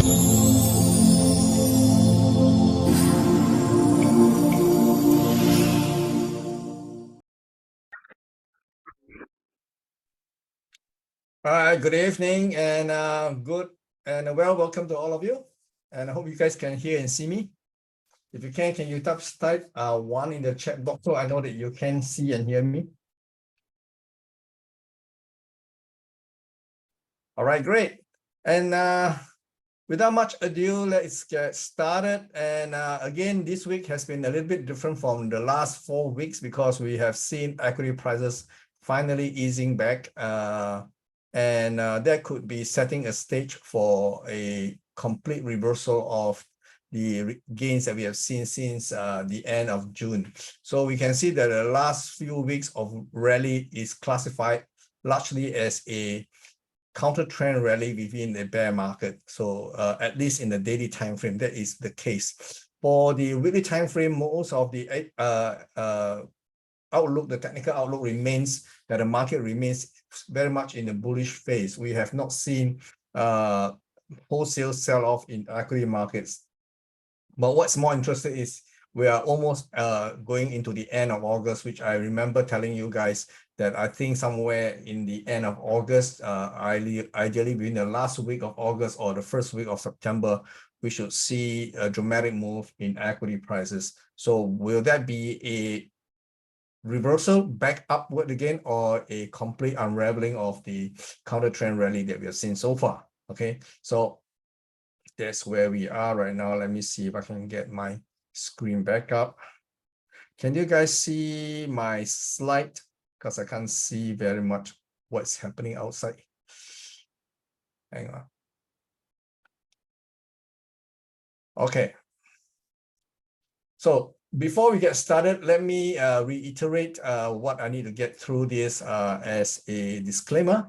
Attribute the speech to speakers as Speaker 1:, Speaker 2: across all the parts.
Speaker 1: All right, good evening and welcome to all of you. And I hope you guys can hear and see me. If you can you type 1 in the chat box so I know that you can see and hear me? All right, great. And without much ado, let's get started. And again, this week has been a little bit different from the last 4 weeks because we have seen equity prices finally easing back. And that could be setting a stage for a complete reversal of the gains that we have seen since the end of June. So we can see that the last few weeks of rally is classified largely as a counter trend rally within the bear market. So at least in the daily time frame, that is the case. For the weekly time frame, most of the outlook, the technical outlook remains that the market remains very much in the bullish phase. We have not seen wholesale sell-off in equity markets. But what's more interesting is we are almost going into the end of August, which I remember telling you guys that I think somewhere in the end of August, ideally within the last week of August or the first week of September, we should see a dramatic move in equity prices. So will that be a reversal back upward again or a complete unraveling of the counter trend rally that we have seen so far? Okay, so that's where we are right now. Let me see if I can get my screen back up. Can you guys see my slide? Because I can't see very much what's happening outside. Hang on. Okay. So before we get started, let me reiterate what I need to get through this as a disclaimer.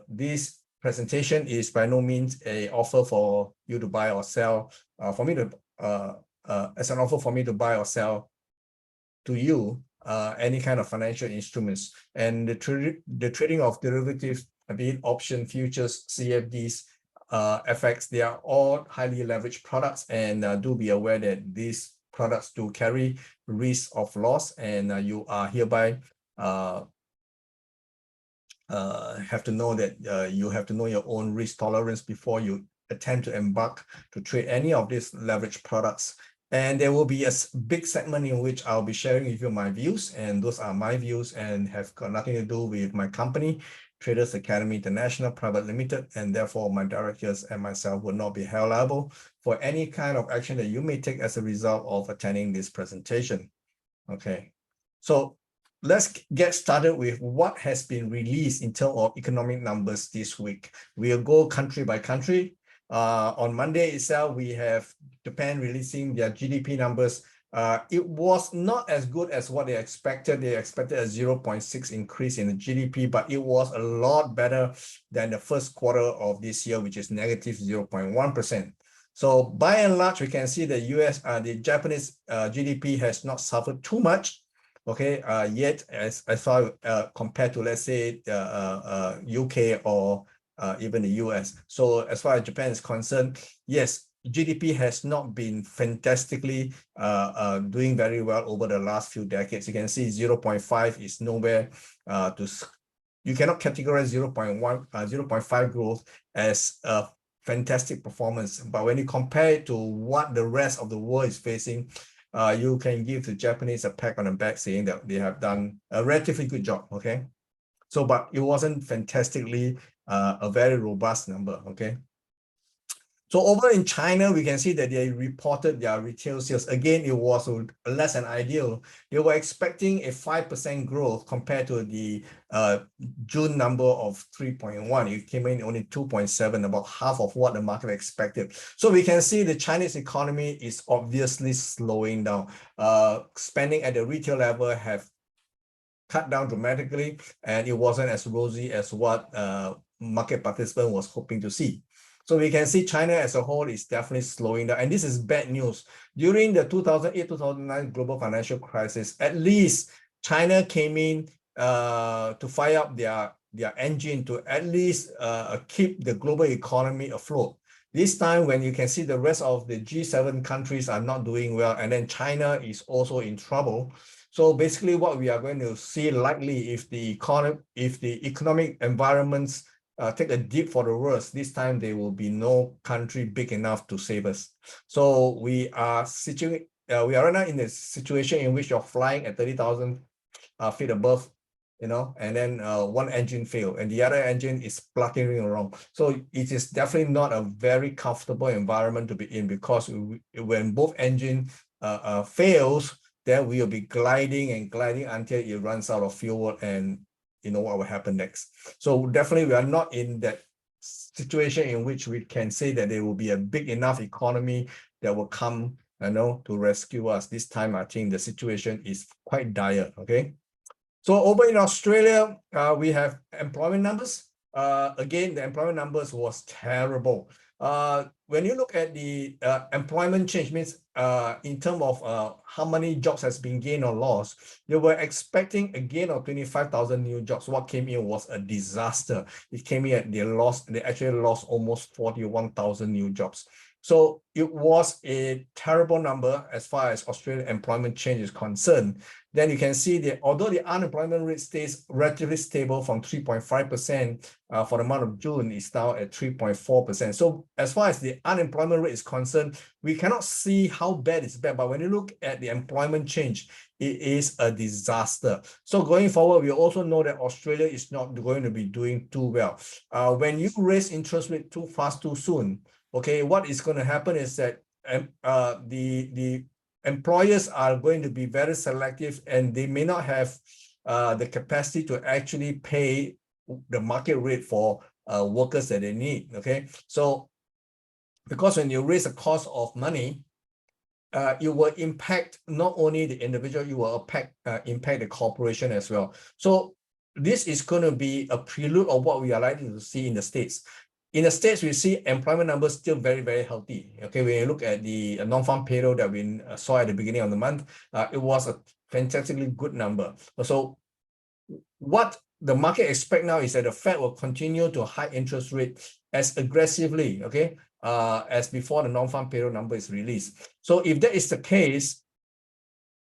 Speaker 1: This presentation is by no means an offer for you to buy or sell, as an offer for me to buy or sell to you any kind of financial instruments. And the trading of derivatives, be it option, futures, CFDs, FX, they are all highly leveraged products, and do be aware that these products do carry risk of loss, and you are hereby have to know that you have to know your own risk tolerance before you attempt to embark to trade any of these leverage products. And there will be a big segment in which I'll be sharing with you my views, and those are my views and have got nothing to do with my company, Traders Academy International Private Limited, and therefore my directors and myself will not be held liable for any kind of action that you may take as a result of attending this presentation. Okay, so let's get started with what has been released in terms of economic numbers this week. We'll go country by country. On Monday itself, we have Japan releasing their GDP numbers. It was not as good as what they expected. They expected a 0.6 increase in the GDP, but it was a lot better than the first quarter of this year, which is negative 0.1%. So by and large, we can see the the Japanese GDP has not suffered too much. Okay, yet as far compared to, let's say, UK or even the US. So as far as Japan is concerned, yes, GDP has not been fantastically doing very well over the last few decades. You can see 0.5 is nowhere you cannot categorize 0.5 growth as a fantastic performance. But when you compare it to what the rest of the world is facing, you can give the Japanese a pat on the back saying that they have done a relatively good job. Okay, so but it wasn't fantastically a very robust number. Okay, so over in China, we can see that they reported their retail sales. Again, it was less than ideal. They were expecting a 5% growth compared to the June number of 3.1. It came in only 2.7, about half of what the market expected. So we can see the Chinese economy is obviously slowing down. Spending at the retail level have cut down dramatically, and it wasn't as rosy as what market participant was hoping to see. So we can see China as a whole is definitely slowing down, and this is bad news. During the 2008-2009 global financial crisis, at least China came in to fire up their engine to at least keep the global economy afloat. This time when you can see the rest of the G7 countries are not doing well, and then China is also in trouble. So basically what we are going to see likely if the economic environments take a dip for the worst, this time there will be no country big enough to save us. So we are right now in a situation in which you're flying at 30,000 feet above, and then one engine failed and the other engine is fluttering around. So it is definitely not a very comfortable environment to be in, because when both engine fails, then we will be gliding until it runs out of fuel, and you know what will happen next. So definitely we are not in that situation in which we can say that there will be a big enough economy that will come, to rescue us. This time I think the situation is quite dire. Okay, so over in Australia, we have employment numbers. Again, the employment numbers was terrible. When you look at the employment change, means in terms of how many jobs has been gained or lost, they were expecting a gain of 25,000 new jobs. What came in was a disaster. It came in, they actually lost almost 41,000 new jobs. So it was a terrible number as far as Australian employment change is concerned. Then you can see that although the unemployment rate stays relatively stable from 3.5% for the month of June, is now at 3.4%. So as far as the unemployment rate is concerned, we cannot see how bad it's bad. But when you look at the employment change, it is a disaster. So going forward, we also know that Australia is not going to be doing too well. When you raise interest rate too fast, too soon, okay, what is going to happen is that the employers are going to be very selective, and they may not have the capacity to actually pay the market rate for workers that they need. Okay, so because when you raise the cost of money, it will impact not only the individual, you will impact the corporation as well. So this is going to be a prelude of what we are likely to see in the States. In the States, we see employment numbers still very, very healthy. Okay, when you look at the non-farm payroll that we saw at the beginning of the month, it was a fantastically good number. So what the market expect now is that the Fed will continue to hike interest rate as aggressively, okay, as before the non-farm payroll number is released. So if that is the case,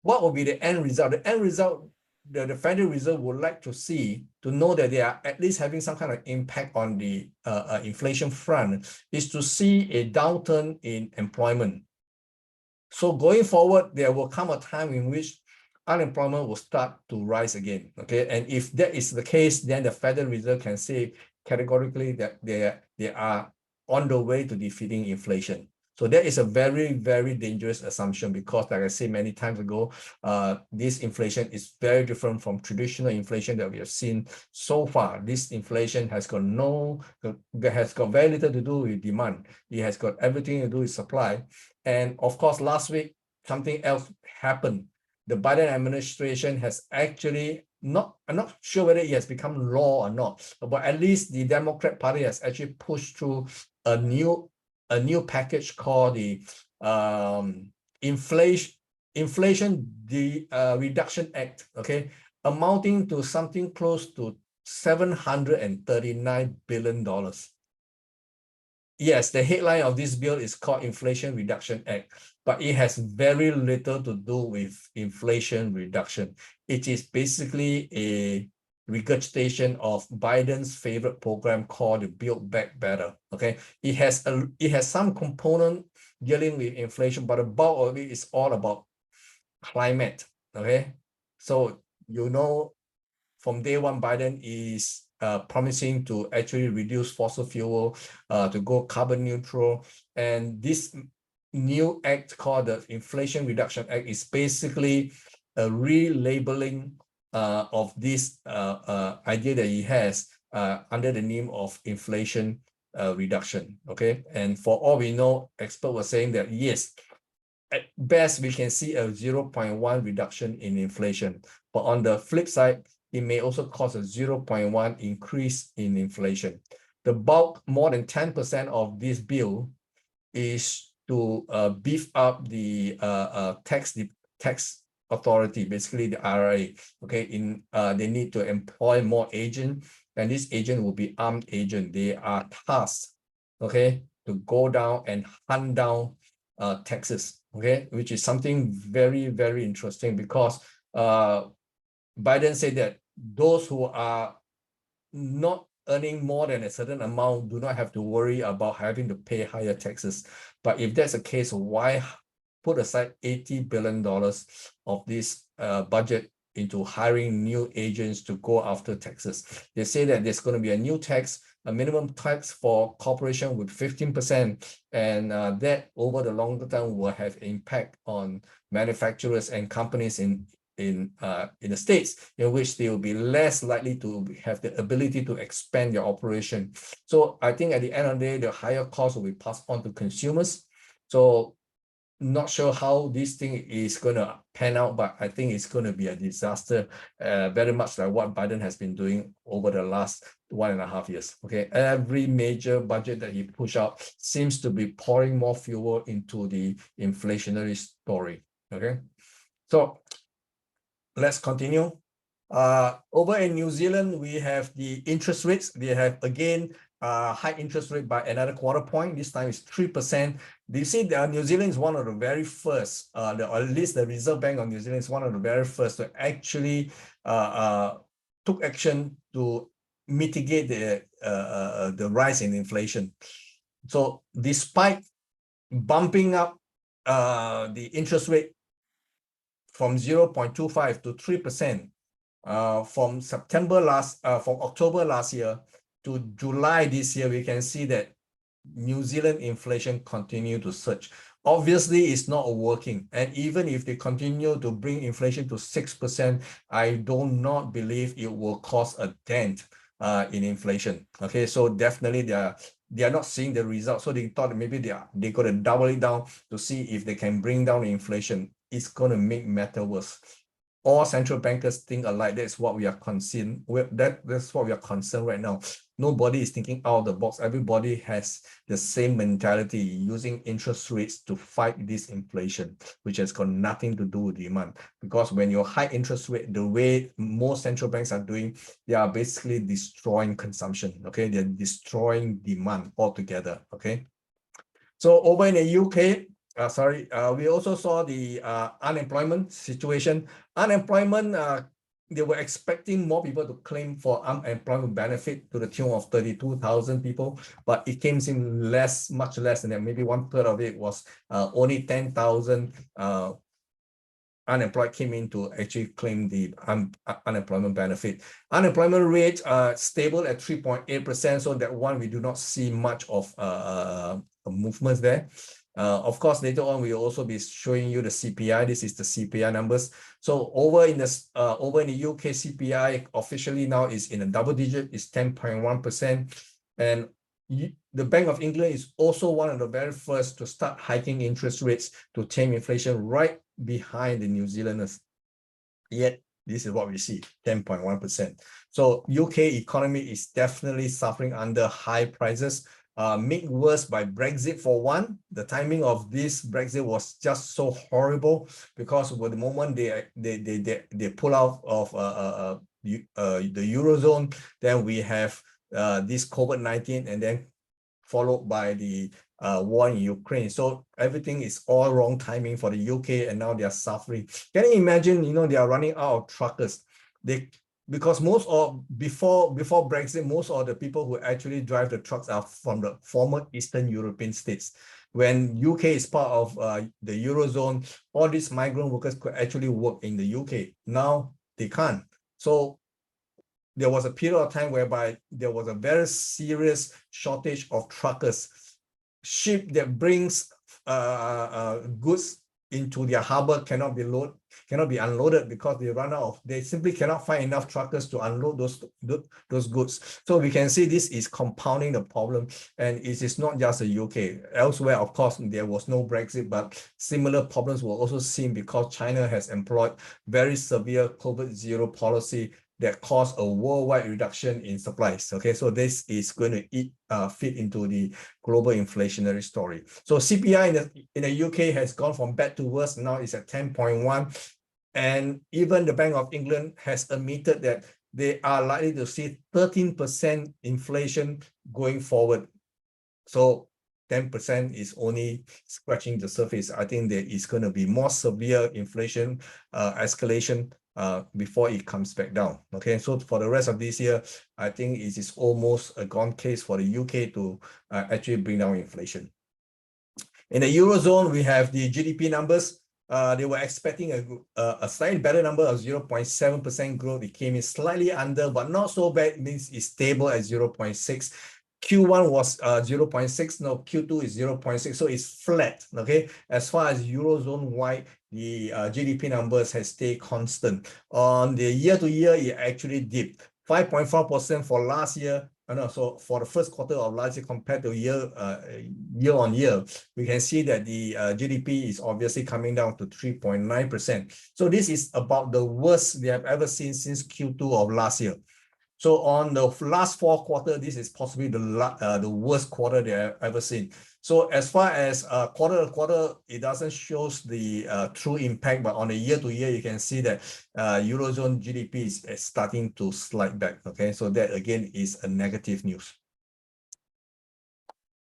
Speaker 1: what will be the end result? The end result the Federal Reserve would like to see, to know that they are at least having some kind of impact on the inflation front, is to see a downturn in employment. So going forward, there will come a time in which unemployment will start to rise again. Okay, and if that is the case, then the Federal Reserve can say categorically that they are on the way to defeating inflation. So that is a very, very dangerous assumption, because like I said many times ago, this inflation is very different from traditional inflation that we have seen so far. This inflation has got very little to do with demand. It has got everything to do with supply. And of course, last week, something else happened. The Biden administration has actually I'm not sure whether it has become law or not, but at least the Democrat Party has actually pushed through a new package called the Inflation Reduction Act, okay, amounting to something close to $739 billion. Yes, the headline of this bill is called Inflation Reduction Act, but it has very little to do with inflation reduction. It is basically a regurgitation of Biden's favorite program called the Build Back Better. Okay, it has some component dealing with inflation, but the bulk of it is all about climate. Okay, so from day one, Biden is promising to actually reduce fossil fuel, to go carbon neutral. And this new act called the Inflation Reduction Act is basically a relabeling of this idea that he has under the name of inflation reduction. Okay, and for all we know, experts were saying that yes, at best we can see a 0.1 reduction in inflation, but on the flip side, it may also cause a 0.1 increase in inflation. The bulk, more than 10% of this bill, is to beef up the tax authority, basically the IRA. Okay, they need to employ more agents, and this agent will be armed agent. They are tasked, okay, to go down and hunt down taxes, okay, which is something very, very interesting, because Biden said that those who are not earning more than a certain amount do not have to worry about having to pay higher taxes. But if that's the case, why put aside $80 billion of this budget into hiring new agents to go after taxes? They say that there's going to be a new tax, a minimum tax for corporation with 15%, and that over the longer term will have impact on manufacturers and companies in the States, in which they will be less likely to have the ability to expand their operation. So I think at the end of the day, the higher cost will be passed on to consumers. So not sure how this thing is going to pan out, but I think it's going to be a disaster, very much like what Biden has been doing over the last 1.5 years. Okay, every major budget that he pushed out seems to be pouring more fuel into the inflationary story. Okay, so let's continue. Over in New Zealand, we have the interest rates. They have again high interest rate by another quarter point. This time it's 3%. Do you see that New Zealand is one of the very first, or at least the Reserve Bank of New Zealand is one of the very first to actually took action to mitigate the rise in inflation. So despite bumping up the interest rate from 0.25 to 3%, from October last year to July this year, we can see that New Zealand inflation continued to surge. Obviously, it's not working. And even if they continue to bring inflation to 6%, I do not believe it will cause a dent in inflation. Okay, so definitely they are not seeing the results. So they thought maybe they're going to double it down to see if they can bring down the inflation. It's going to make matter worse. All central bankers think alike. That's what we are concerned with. That's what we are concerned right now. Nobody is thinking out of the box. Everybody has the same mentality, using interest rates to fight this inflation, which has got nothing to do with demand. Because when you high interest rate, the way most central banks are doing, they are basically destroying consumption. Okay, they're destroying demand altogether. Okay, so over in the UK, we also saw the unemployment situation. Unemployment, they were expecting more people to claim for unemployment benefit to the tune of 32,000 people, but it came in much less than that. Maybe 1/3 of it was only 10,000 unemployed came in to actually claim the unemployment benefit. Unemployment rate stable at 3.8%, so that one we do not see much of movements there. Of course, later on we'll also be showing you the CPI. This is the CPI numbers. So over in the UK, CPI officially now is in a double digit. It's 10.1%, and the Bank of England is also one of the very first to start hiking interest rates to tame inflation, right behind the New Zealanders. Yet this is what we see, 10.1%. So UK economy is definitely suffering under high prices, made worse by Brexit for one. The timing of this Brexit was just so horrible, because with the moment they pull out of the Eurozone, then we have this COVID-19, and then followed by the war in Ukraine. So everything is all wrong timing for the UK, and now they are suffering. Can you imagine, they are running out of truckers. Because before Brexit, most of the people who actually drive the trucks are from the former Eastern European states. When UK is part of the Eurozone, all these migrant workers could actually work in the UK. Now they can't. So there was a period of time whereby there was a very serious shortage of truckers. Ship that brings goods into their harbor cannot be unloaded because they simply cannot find enough truckers to unload those goods. So we can see this is compounding the problem, and it is not just the UK. Elsewhere, of course, there was no Brexit, but similar problems were also seen because China has employed very severe COVID-0 policy that caused a worldwide reduction in supplies. Okay, so this is going to fit into the global inflationary story. So CPI in the UK has gone from bad to worse. Now it's at 10.1. And even the Bank of England has admitted that they are likely to see 13% inflation going forward. So 10% is only scratching the surface. I think there is going to be more severe inflation escalation before it comes back down. Okay, so for the rest of this year, I think it is almost a gone case for the UK to actually bring down inflation. In the Eurozone, we have the GDP numbers. They were expecting a slightly better number of 0.7% growth. It came in slightly under, but not so bad. It means it's stable at 0.6. Q1 was 0.6. Now Q2 is 0.6. So it's flat. Okay. As far as Eurozone wide, the GDP numbers has stayed constant. On the year-to-year, it actually dipped 5.4% for last year. So for the first quarter of last year compared to year on year, we can see that the GDP is obviously coming down to 3.9%. So this is about the worst they have ever seen since Q2 of last year. So on the last 4 quarters, this is possibly the worst quarter they have ever seen. So as far as quarter to quarter, it doesn't show the true impact, but on a year to year, you can see that Eurozone GDP is starting to slide back. Okay, so that again is a negative news.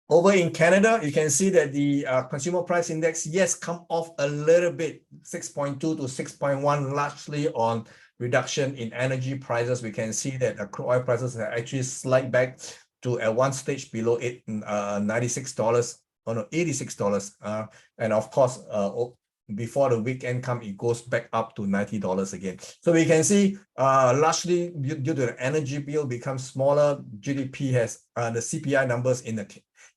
Speaker 1: Over in Canada, you can see that the consumer price index, yes, come off a little bit, 6.2 to 6.1, largely on reduction in energy prices. We can see that the crude oil prices have actually slide back to at one stage below $96, or no, $86. And of course, before the weekend come, it goes back up to $90 again. So we can see largely due to the energy bill becomes smaller, GDP has the CPI numbers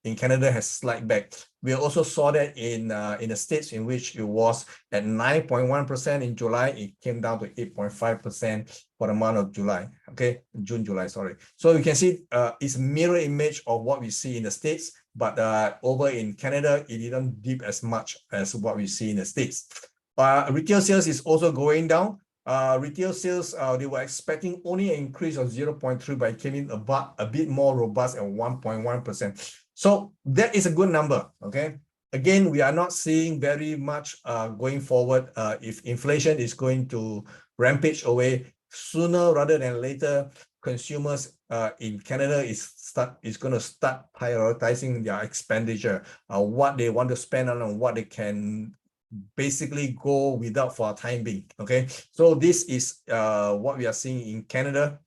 Speaker 1: in Canada has slide back. We also saw that in the States, in which it was at 9.1% in July, it came down to 8.5% for the month of July. Okay, June, July, sorry. So you can see it's a mirror image of what we see in the States, but over in Canada, it didn't dip as much as what we see in the States. Retail sales is also going down. Retail sales, they were expecting only an increase of 0.3, but it came in a bit more robust at 1.1%. So that is a good number, okay? Again, we are not seeing very much going forward. If inflation is going to rampage away, sooner rather than later, consumers in Canada is going to start prioritizing their expenditure, what they want to spend on and what they can basically go without for a time being, okay? So this is what we are seeing in Canada.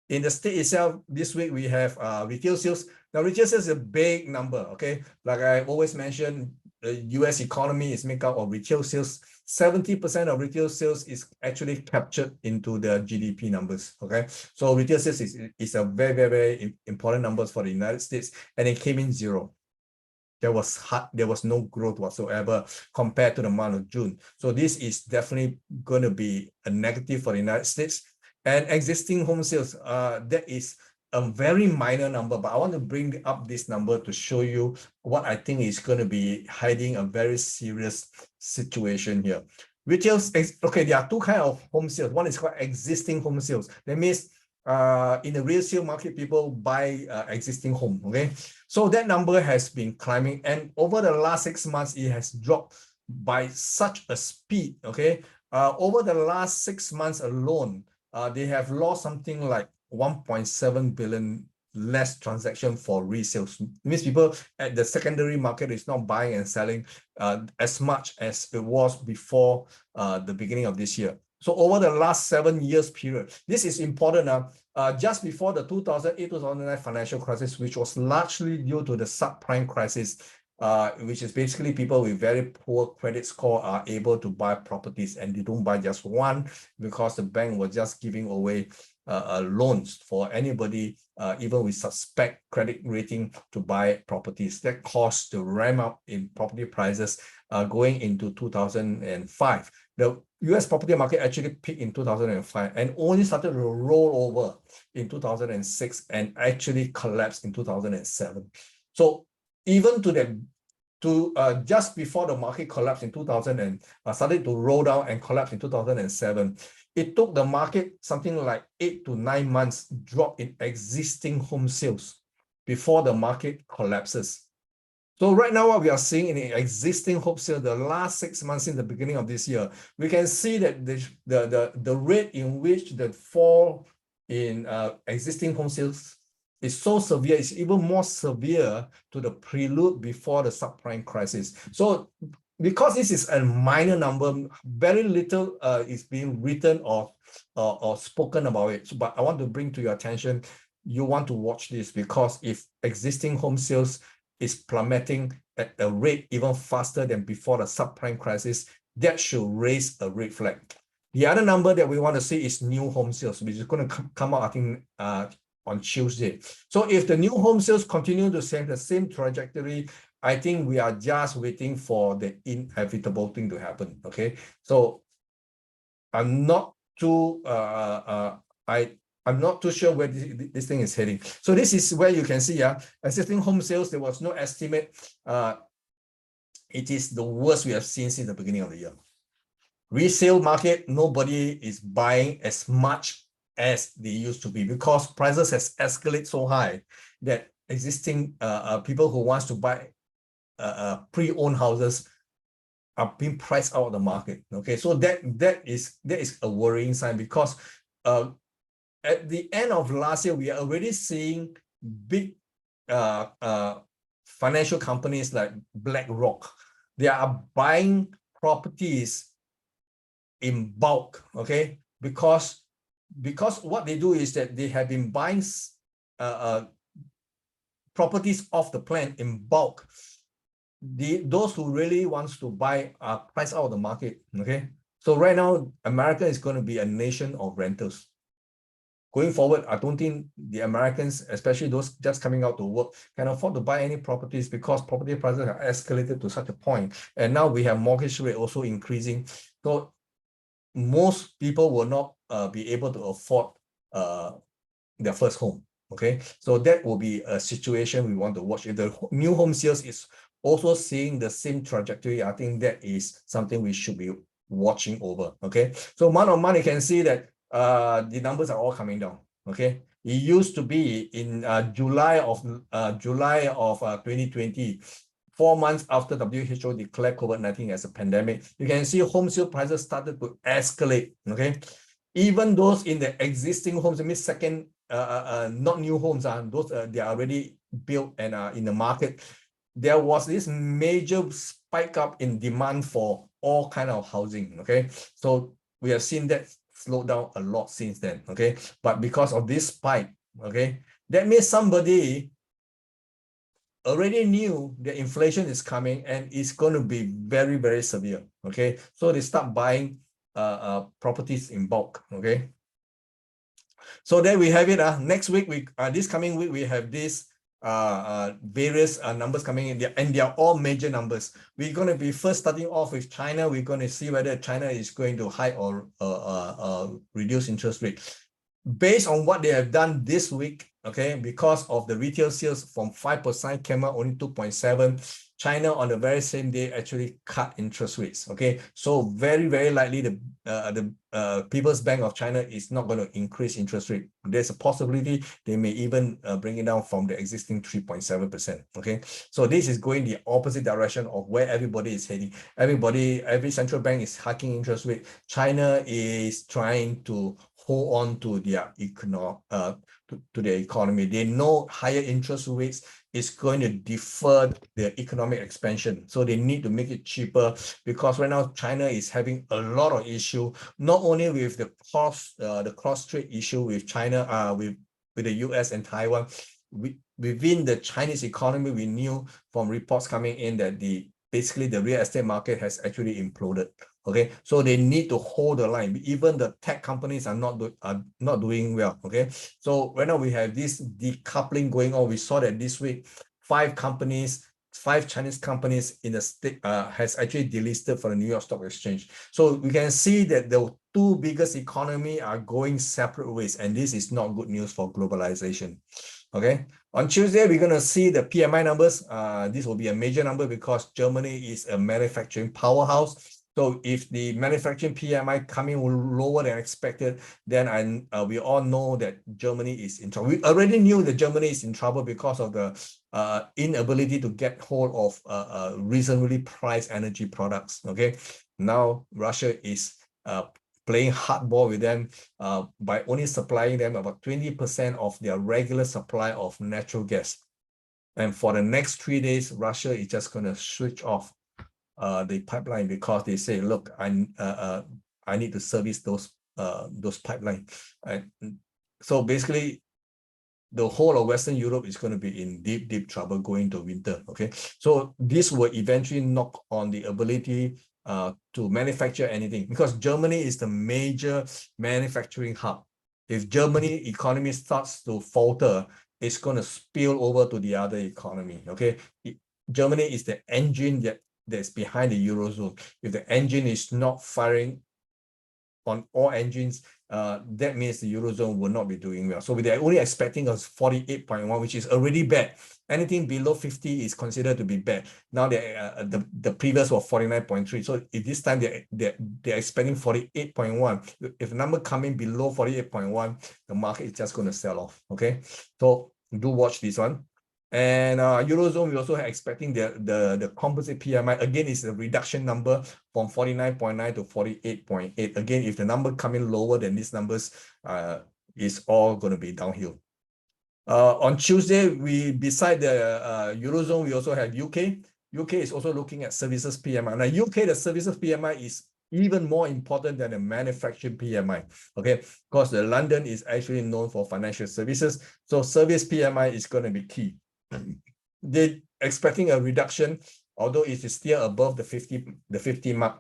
Speaker 1: In the state itself, this week we have retail sales. Now, retail sales is a big number, okay? Like I always mentioned, the US economy is made up of retail sales. 70% of retail sales is actually captured into the GDP numbers, okay? So retail sales is a very, very, very important numbers for the United States, and it came in zero. There was no growth whatsoever compared to the month of June. So this is definitely going to be a negative for the United States. And existing home sales, that is a very minor number, but I want to bring up this number to show you what I think is going to be hiding a very serious situation here. Retail, okay, there are two kinds of home sales. One is called existing home sales. That means in the resale market, people buy existing home, okay? So that number has been climbing, and over the last 6 months, it has dropped by such a speed, okay? Over the last 6 months alone, they have lost something like 1.7 billion less transaction for resales. It means people at the secondary market is not buying and selling as much as it was before the beginning of this year. So over the last 7 years period, this is important. Just before the 2008-2009 financial crisis, which was largely due to the subprime crisis, which is basically people with very poor credit score are able to buy properties, and they don't buy just one because the bank was just giving away loans for anybody, even with suspect credit rating, to buy properties. That caused the ramp up in property prices going into 2005. The US property market actually peaked in 2005 and only started to roll over in 2006 and actually collapsed in 2007. So even just before the market collapsed in 2000 and started to roll down and collapse in 2007, it took the market something like 8 to 9 months drop in existing home sales before the market collapses. So right now, what we are seeing in the existing home sale, the last 6 months in the beginning of this year, we can see that the rate in which the fall in existing home sales is so severe, it's even more severe to the prelude before the subprime crisis. So because this is a minor number, very little is being written or spoken about it. So, but I want to bring to your attention, you want to watch this, because if existing home sales is plummeting at a rate even faster than before the subprime crisis, that should raise a red flag. The other number that we want to see is new home sales, which is going to come out, I think, on Tuesday. So if the new home sales continue to same the same trajectory, I think we are just waiting for the inevitable thing to happen. Okay, so I'm not too I'm not too sure where this thing is heading. So this is where you can see, existing home sales, there was no estimate. It is the worst we have seen since the beginning of the year. Resale market, nobody is buying as much as they used to be, because prices has escalated so high that existing people who wants to buy pre-owned houses are being priced out of the market. Okay, so that is a worrying sign, because at the end of last year, we are already seeing big financial companies like BlackRock. They are buying properties in bulk, okay? Because what they do is that they have been buying properties off the plan in bulk. Those who really wants to buy are priced out of the market, okay? So right now, America is going to be a nation of renters. Going forward, I don't think the Americans, especially those just coming out to work, can afford to buy any properties, because property prices have escalated to such a point. And now we have mortgage rate also increasing. So most people will not be able to afford their first home. Okay, so that will be a situation we want to watch. If the new home sales is also seeing the same trajectory, I think that is something we should be watching over. Okay, so month on month, you can see that the numbers are all coming down. Okay, it used to be in July of 2020. 4 months after WHO declared COVID-19 as a pandemic, you can see home sale prices started to escalate. Okay, even those in the existing homes, I mean second, not new homes, those they are already built and are in the market. There was this major spike up in demand for all kind of housing. Okay, so we have seen that slow down a lot since then. Okay, but because of this spike, okay, that means somebody already knew the inflation is coming and it's going to be very, very severe. Okay, so they start buying properties in bulk. Okay, so there we have it. Next week, this coming week, we have this various numbers coming in there, and they are all major numbers. We're going to be first starting off with China. We're going to see whether China is going to hike or reduce interest rate. Based on what they have done this week, okay, because of the retail sales from 5% came out only 2.7. China on the very same day actually cut interest rates. Okay, so very, very likely the People's Bank of China is not going to increase interest rate. There's a possibility they may even bring it down from the existing 3.7%. Okay, so this is going the opposite direction of where everybody is heading. Every central bank is hiking interest rate. China is trying to hold on to their economy. They know higher interest rates is going to defer the economic expansion. So they need to make it cheaper, because right now China is having a lot of issue, not only with the cross-trade issue with China, with the US and Taiwan. Within the Chinese economy, we knew from reports coming in that basically the real estate market has actually imploded. Okay, so they need to hold the line. Even the tech companies are not doing well. Okay, so right now we have this decoupling going on. We saw that this week, 5 Chinese companies in the state has actually delisted for the New York Stock Exchange. So we can see that the 2 biggest economies are going separate ways, and this is not good news for globalization. Okay, on Tuesday, we're going to see the PMI numbers. This will be a major number because Germany is a manufacturing powerhouse. So if the manufacturing PMI coming lower than expected, then we all know that Germany is in trouble. We already knew that Germany is in trouble because of the inability to get hold of reasonably priced energy products. Okay, now Russia is playing hardball with them by only supplying them about 20% of their regular supply of natural gas. And for the next 3 days, Russia is just going to switch off the pipeline because they say, look, I need to service those pipelines. And so basically, the whole of Western Europe is going to be in deep trouble going to winter. Okay, so this will eventually knock on the ability to manufacture anything, because Germany is the major manufacturing hub. If Germany economy starts to falter, it's going to spill over to the other economy. Okay, Germany is the engine that's behind the Eurozone. If the engine is not firing on all engines, that means the Eurozone will not be doing well. So they're only expecting us 48.1, which is already bad. Anything below 50 is considered to be bad. Now the previous was 49.3. So if this time they're expecting 48.1. If the number coming below 48.1, the market is just going to sell off. Okay, so do watch this one. And Eurozone, we also are expecting the composite PMI. Again, is a reduction number from 49.9 to 48.8. Again, if the number coming lower than these numbers, it's all going to be downhill. On Tuesday, beside the Eurozone, we also have UK. UK is also looking at services PMI. Now, UK, the services PMI is even more important than the manufacturing PMI, okay? Because the London is actually known for financial services. So service PMI is going to be key. They're expecting a reduction, although it is still above the 50 mark.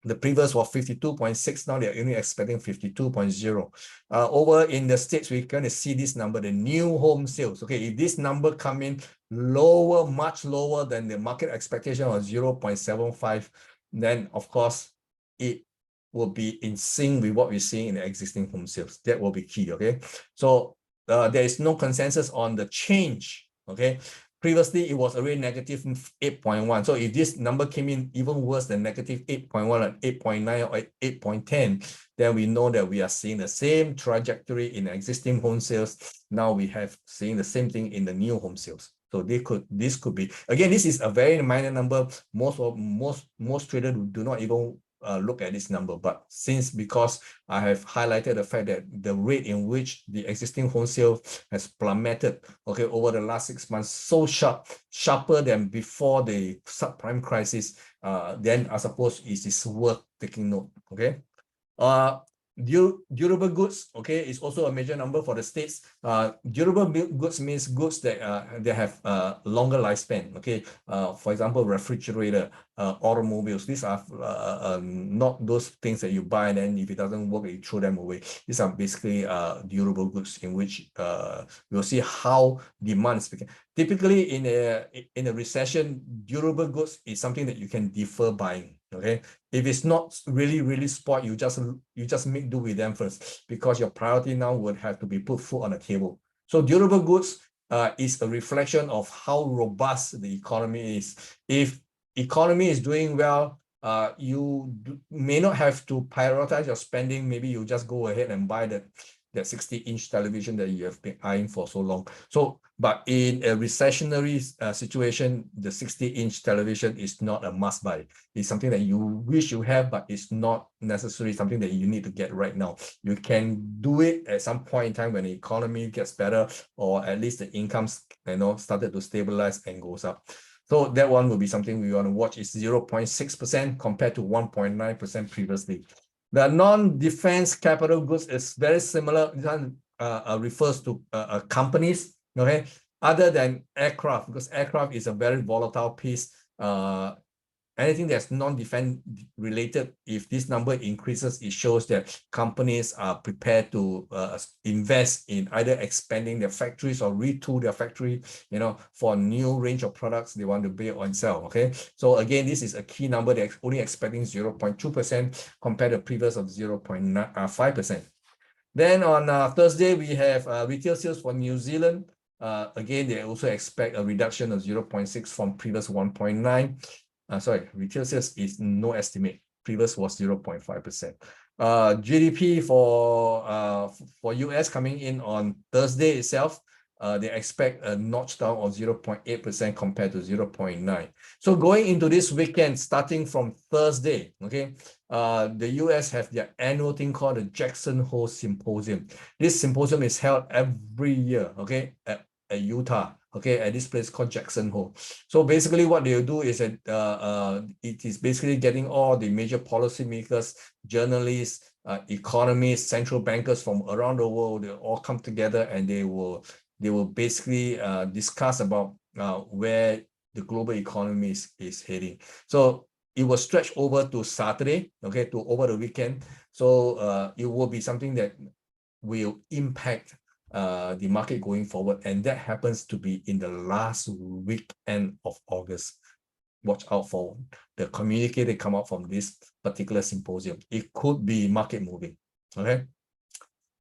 Speaker 1: The previous was 52.6. Now they're only expecting 52.0. Over in the States, we're going to see this number, the new home sales. Okay, if this number come in lower, much lower than the market expectation of 0.75, then of course it will be in sync with what we're seeing in the existing home sales. That will be key. Okay, so there is no consensus on the change. Okay, previously it was already negative 8.1. So if this number came in even worse than negative 8.1 and 8.9 or 8.10, then we know that we are seeing the same trajectory in existing home sales. Now we have seeing the same thing in the new home sales. So this could be, again, this is a very minor number. Most traders do not even look at this number, but because I have highlighted the fact that the rate in which the existing home sale has plummeted, okay, over the last 6 months, so sharper than before the subprime crisis, then I suppose it is worth taking note. Okay, durable goods, okay, is also a major number for the States. Durable goods means goods that they have longer lifespan. Okay, for example, refrigerator, automobiles. These are not those things that you buy and then if it doesn't work, you throw them away. These are basically durable goods in which we'll see how demand is picking. Typically, in a recession, durable goods is something that you can defer buying. Okay, if it's not really spoiled, you just make do with them first, because your priority now would have to be put food on the table. So durable goods is a reflection of how robust the economy is. If economy is doing well, you may not have to prioritize your spending. Maybe you just go ahead and buy that 60-inch television that you have been eyeing for so long. So, but in a recessionary situation, the 60-inch television is not a must buy. It's something that you wish you have, but it's not necessarily something that you need to get right now. You can do it at some point in time when the economy gets better, or at least the incomes, started to stabilize and goes up. So that one will be something we want to watch. Is 0.6% compared to 1.9% previously. The non-defense capital goods is very similar. This one refers to companies, okay, other than aircraft, because aircraft is a very volatile piece. Anything that's non-defense related, if this number increases, it shows that companies are prepared to invest in either expanding their factories or retool their factory, for a new range of products they want to build and sell. Okay, so again, this is a key number. They're only expecting 0.2% compared to previous of 0.5%. Then on Thursday, we have retail sales for New Zealand. Again, they also expect a reduction of 0.6 from previous 1.9. Sorry, retail sales is no estimate. Previous was 0.5%. GDP for US coming in on Thursday itself. they expect a notch down of 0.8% compared to 0.9. So going into this weekend, starting from Thursday, okay, the US have their annual thing called the Jackson Hole Symposium. This symposium is held every year, okay, at Utah, okay, at this place called Jackson Hole. So basically what they'll do is that it is basically getting all the major policymakers, journalists, economists, central bankers from around the world. They all come together and they will basically discuss about where the global economy is heading. So it will stretch over to Saturday, okay, to over the weekend. So it will be something that will impact the market going forward, and that happens to be in the last weekend of August. Watch out for the communique that come out from this particular symposium. It could be market moving. Okay,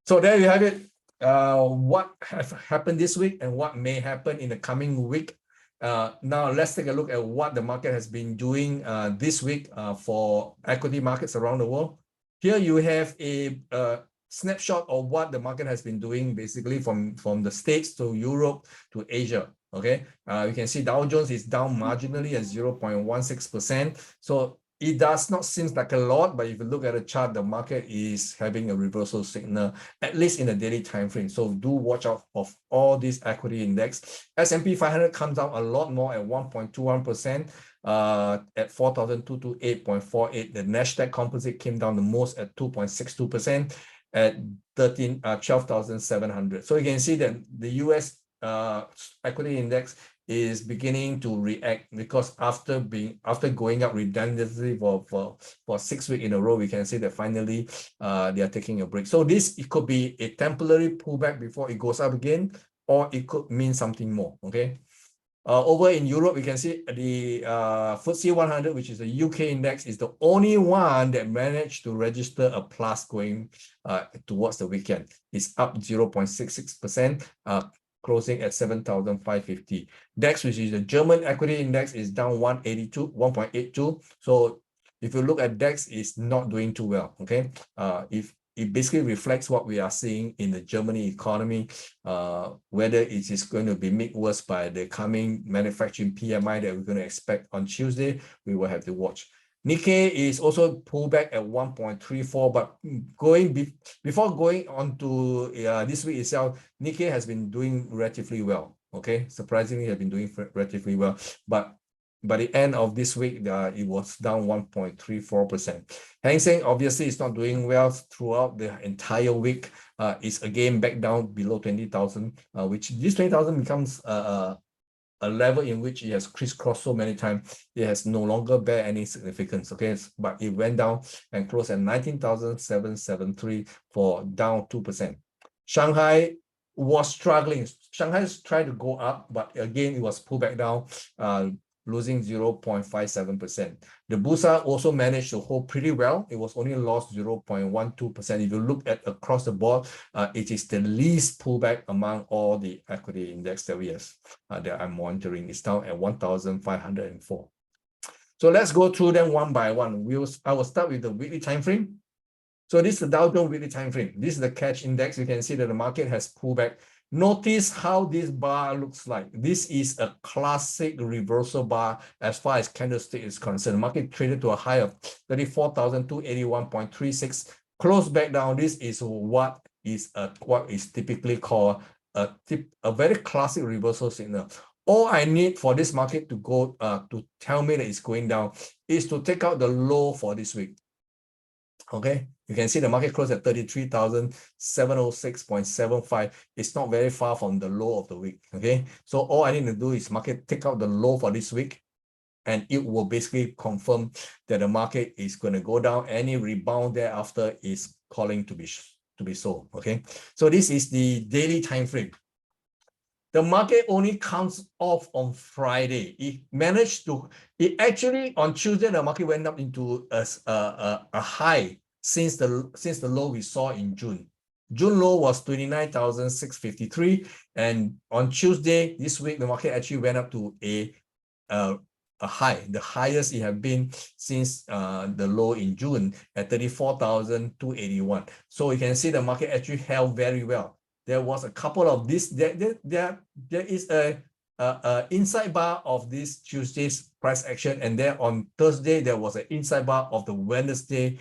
Speaker 1: so there you have it. What have happened this week and what may happen in the coming week. Now let's take a look at what the market has been doing this week for equity markets around the world. Here you have a snapshot of what the market has been doing, basically from the States to Europe to Asia. Okay, you can see Dow Jones is down marginally at 0.16%. So it does not seem like a lot, but if you look at the chart, the market is having a reversal signal, at least in the daily time frame. So do watch out of all these equity index. S&P 500 comes down a lot more at 1.21%. At 4,228.48. The Nasdaq Composite came down the most at 2.62%. At 12,700. So you can see that the US equity index is beginning to react, because after going up redundantly for 6 weeks in a row, we can see that finally they are taking a break. So this, it could be a temporary pullback before it goes up again, or it could mean something more. Okay. Over in Europe, we can see the FTSE 100, which is a UK index, is the only one that managed to register a plus going towards the weekend. It's up 0.66%, closing at 7,550. DAX, which is the German equity index, is down 1.82. So if you look at DAX, it's not doing too well. Okay, if it basically reflects what we are seeing in the Germany economy, whether it is going to be made worse by the coming manufacturing PMI that we're going to expect on Tuesday, we will have to watch. Nikkei is also pulled back at 1.34, but before going on to this week itself, Nikkei has been doing relatively well. Okay, surprisingly, have been doing relatively well, but by the end of this week, it was down 1.34%. Hang Seng obviously is not doing well throughout the entire week. It's again back down below 20,000, which this 20,000 becomes a level in which it has crisscrossed so many times. It has no longer bear any significance. Okay, but it went down and closed at 19,773 for down 2%. Shanghai was struggling. Shanghai's tried to go up, but again, it was pulled back down, losing 0.57%. The Bursa also managed to hold pretty well. It was only lost 0.12%. If you look at across the board, it is the least pullback among all the equity index that we have that I'm monitoring. It's down at 1,504. So let's go through them one by one. I will start with the weekly time frame. So this is the Dow Jones weekly time frame. This is the cash index. You can see that the market has pulled back. Notice how this bar looks like. This is a classic reversal bar as far as candlestick is concerned. The market traded to a high of 34,281.36, closed back down. This is what is typically called a very classic reversal signal. All I need for this market to go to tell me that it's going down is to take out the low for this week. Okay, you can see the market closed at 33,706.75. It's not very far from the low of the week. Okay, so all I need to do is market take out the low for this week, and it will basically confirm that the market is going to go down. Any rebound thereafter is calling to be sold. Okay, so this is the daily time frame. The market only comes off on Friday. It actually on Tuesday, the market went up into a high since the low we saw in June. June low was 29,653, and on Tuesday this week, the market actually went up to a high, the highest it had been since the low in June at 34,281. So you can see the market actually held very well. there was a couple of this. There is a inside bar of this Tuesday's price action, and then on Thursday there was an inside bar of the Wednesday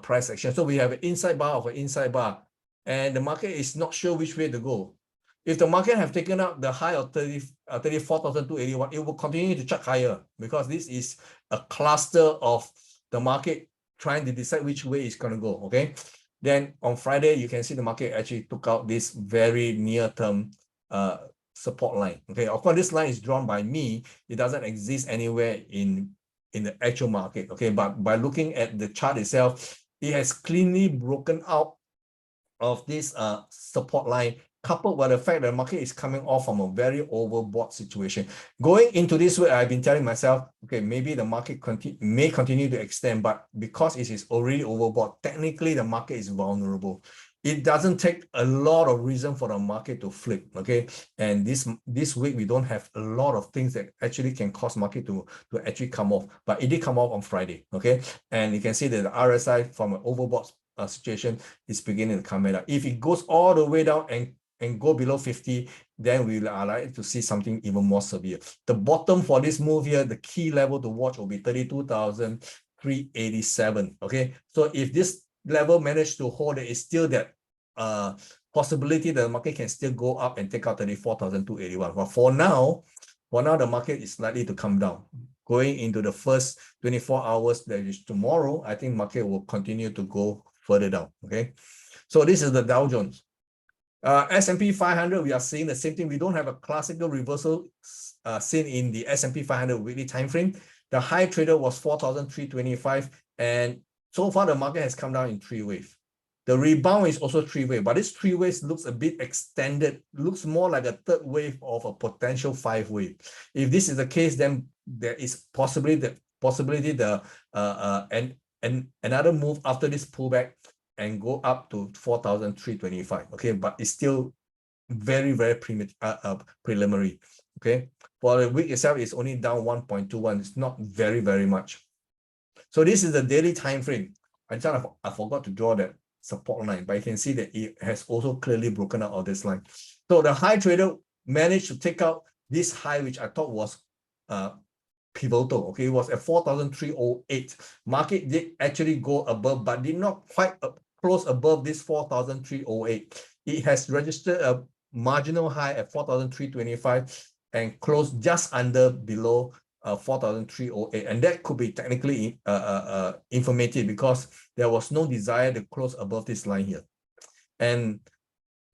Speaker 1: price action. So we have an inside bar of an inside bar, and the market is not sure which way to go. If the market have taken up the high of 34,281, it will continue to chuck higher, because this is a cluster of the market trying to decide which way it's going to go. Okay, then on Friday you can see the market actually took out this very near-term support line. Okay, of course this line is drawn by me. It doesn't exist anywhere in the actual market. Okay, but by looking at the chart itself, it has cleanly broken out of this support line, coupled with the fact that the market is coming off from a very overbought situation. Going into this way, I've been telling myself, okay, maybe the market may continue to extend, but because it is already overbought, technically the market is vulnerable. It doesn't take a lot of reason for the market to flip, okay? And this week, we don't have a lot of things that actually can cause market to actually come off, but it did come off on Friday, okay? And you can see that the RSI from an overbought situation is beginning to come down. If it goes all the way down and go below 50, then we are likely to see something even more severe. The bottom for this move here, the key level to watch will be 32,387. Okay, so if this level managed to hold, there is still that possibility that the market can still go up and take out 34,281. But for now, the market is likely to come down. Going into the first 24 hours, that is tomorrow, I think market will continue to go further down. Okay, so this is the Dow Jones. S&P 500, we are seeing the same thing. We don't have a classical reversal seen in the S&P 500 weekly time frame. The high traded was 4,325, and so far the market has come down in 3 waves. The rebound is also 3 waves, but this 3 waves looks a bit extended, looks more like a 3rd wave of a potential 5 wave. If this is the case, then there is possibly another move after this pullback and go up to 4,325. Okay, but it's still very, very preliminary. Okay, for the week itself, it's only down 1.21. It's not very, very much. So this is the daily time frame. I forgot to draw that support line, but you can see that it has also clearly broken out of this line. So the high trader managed to take out this high, which I thought was pivotal. Okay, it was at 4,308. Market did actually go above, but did not quite close above this 4,308. It has registered a marginal high at 4,325 and closed just under below 4,308, and that could be technically informative, because there was no desire to close above this line here. And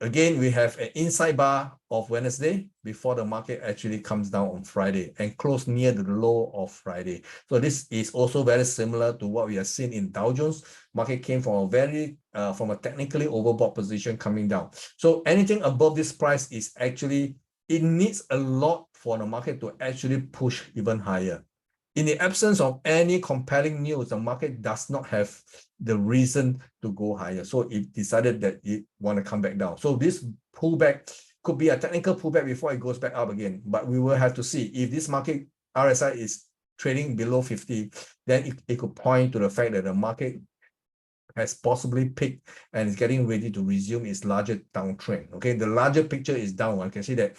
Speaker 1: again, we have an inside bar of Wednesday before the market actually comes down on Friday and close near the low of Friday. So this is also very similar to what we have seen in Dow Jones. Market came from a technically overbought position coming down. So anything above this price is actually, it needs a lot for the market to actually push even higher. In the absence of any compelling news, the market does not have the reason to go higher. So it decided that it want to come back down. So this pullback could be a technical pullback before it goes back up again. But we will have to see. If this market RSI is trading below 50, then it could point to the fact that the market has possibly peaked and is getting ready to resume its larger downtrend. Okay, the larger picture is downward. You can see that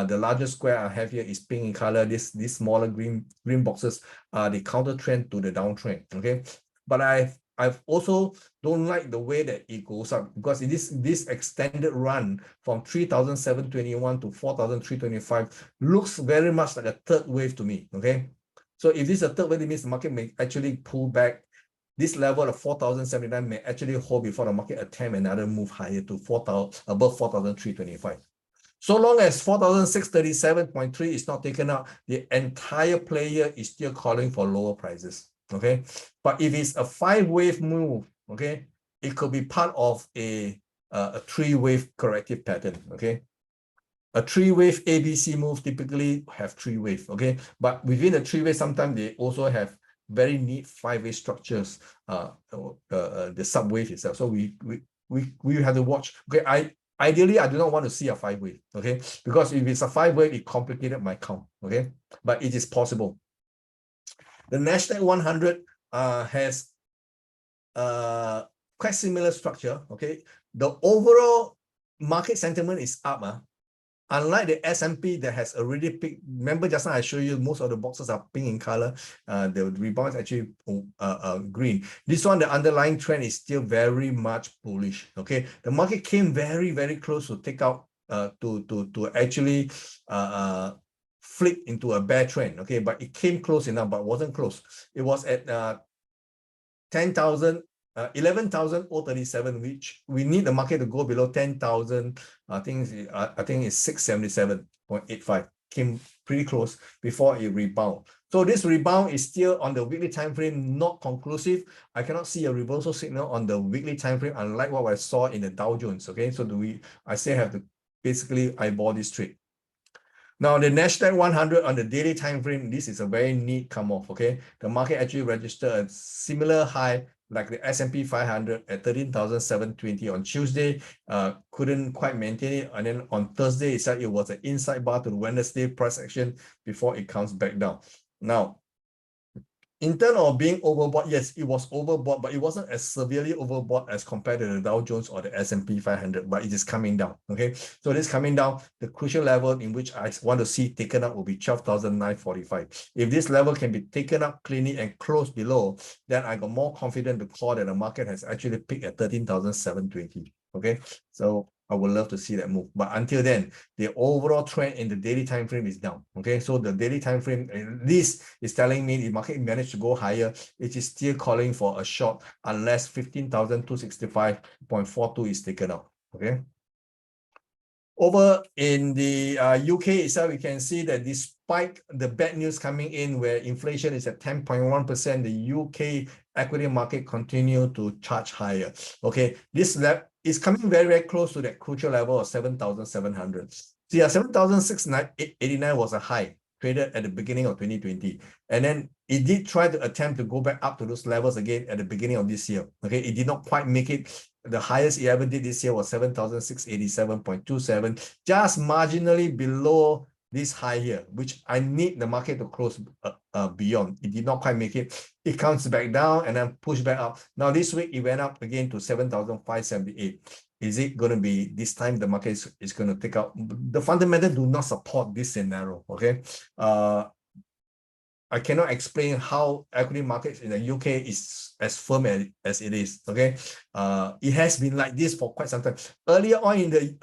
Speaker 1: the largest square I have here is pink in color. These smaller green boxes are the counter trend to the downtrend. Okay, but I've also don't like the way that it goes up, because it is this extended run from 3,721 to 4,325 looks very much like a 3rd wave to me. Okay, so if this is a 3rd wave, it means the market may actually pull back. This level of 4,079 may actually hold before the market attempt another move higher to above 4,325. So long as 4,637.3 is not taken out, the entire player is still calling for lower prices. Okay, but if it's a 5-wave move, okay, it could be part of a 3-wave corrective pattern. Okay, a 3-wave ABC move typically have 3 waves. Okay, but within the 3 waves, sometimes they also have very neat 5-wave structures, the subwave itself. So we have to watch. Okay, ideally I do not want to see a 5-wave. Okay, because if it's a 5-wave, it complicated my count. Okay, but it is possible. The Nasdaq 100 has quite similar structure. Okay, the overall market sentiment is up. Unlike the S&P that has already peaked, remember just now I showed you most of the boxes are pink in color. The rebound is actually green. This one, the underlying trend is still very much bullish. Okay, the market came very, very close to take out to actually flip into a bear trend. Okay, but it came close enough, but wasn't close. It was at 11,037, which we need the market to go below 10,000. I think it's 677.85. Came pretty close before it rebound. So this rebound is still on the weekly time frame, not conclusive. I cannot see a reversal signal on the weekly time frame, unlike what I saw in the Dow Jones. Okay, so I still have to basically eyeball this trade. Now, the Nasdaq 100 on the daily time frame, this is a very neat come off. Okay, the market actually registered a similar high like the S&P 500 at 13,720 on Tuesday. Couldn't quite maintain it, and then on Thursday it was an inside bar to the Wednesday price action before it comes back down. Now, in terms of being overbought, yes, it was overbought, but it wasn't as severely overbought as compared to the Dow Jones or the S&P 500, but it is coming down. Okay, so this coming down, the crucial level in which I want to see taken up will be 12,945. If this level can be taken up cleanly and close below, then I got more confident to call that the market has actually peaked at 13,720. Okay, so I would love to see that move, but until then, the overall trend in the daily time frame is down. Okay, so the daily time frame at least is telling me the market managed to go higher. It is still calling for a short unless 15,265.42 is taken out. Okay. Over in the UK itself, we can see that despite the bad news coming in where inflation is at 10.1%, the UK equity market continue to charge higher. Okay, this is coming very, very close to that crucial level of 7,700. So yeah, 7,689 was a high traded at the beginning of 2020. And then it did try to attempt to go back up to those levels again at the beginning of this year. Okay, it did not quite make it. The highest it ever did this year was 7,687.27, just marginally below this high here, which I need the market to close beyond. It did not quite make it. It comes back down and then push back up. Now this week it went up again to 7,578. Is it going to be this time the market is going to take out? The fundamentals do not support this scenario. Okay, I cannot explain how equity markets in the UK is as firm as it is. Okay, it has been like this for quite some time. Earlier on in the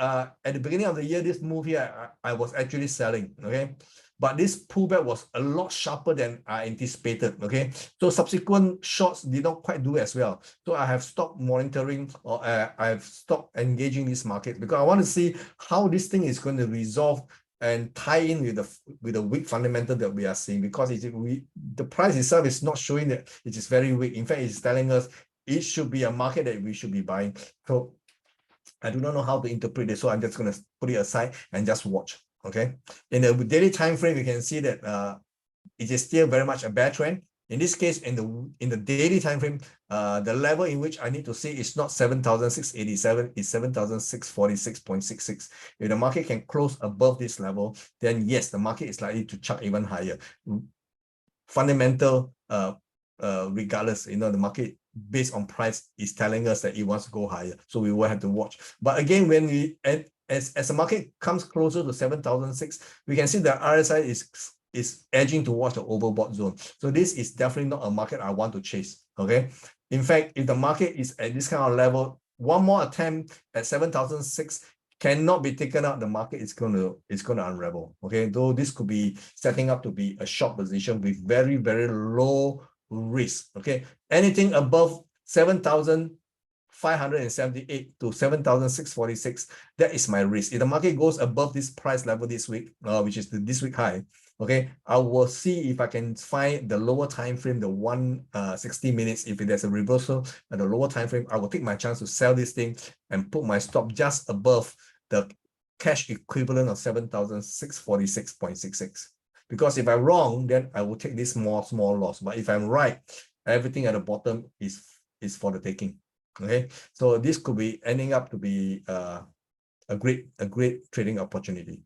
Speaker 1: at the beginning of the year, this move here, I was actually selling. Okay, but this pullback was a lot sharper than I anticipated. Okay, so subsequent shorts did not quite do as well. So I have stopped monitoring, or I've stopped engaging this market because I want to see how this thing is going to resolve and tie in with the weak fundamental that we are seeing, because the price itself is not showing that it is very weak. In fact, it's telling us it should be a market that we should be buying. So I do not know how to interpret this, so I'm just going to put it aside and just watch. Okay, in the daily time frame, you can see that it is still very much a bear trend. In this case, in the daily time frame, the level in which I need to see is not 7,687, it's 7,646.66. If the market can close above this level, then yes, the market is likely to chuck even higher. Fundamental, regardless, the market based on price is telling us that it wants to go higher, so we will have to watch. But again, when as the market comes closer to 7,006, we can see the RSI is edging towards the overbought zone. So this is definitely not a market I want to chase. Okay, in fact, if the market is at this kind of level, one more attempt at 7,006 cannot be taken out, the market is going to unravel. Okay, though this could be setting up to be a short position with very, very low risk. Okay, anything above 7,578 to 7,646, that is my risk. If the market goes above this price level this week, which is this week high, okay, I will see if I can find the lower time frame, the 160 minutes. If there's a reversal at the lower time frame, I will take my chance to sell this thing and put my stop just above the cash equivalent of 7,646.66. Because if I'm wrong, then I will take this small loss. But if I'm right, everything at the bottom is for the taking. Okay, so this could be ending up to be a great trading opportunity.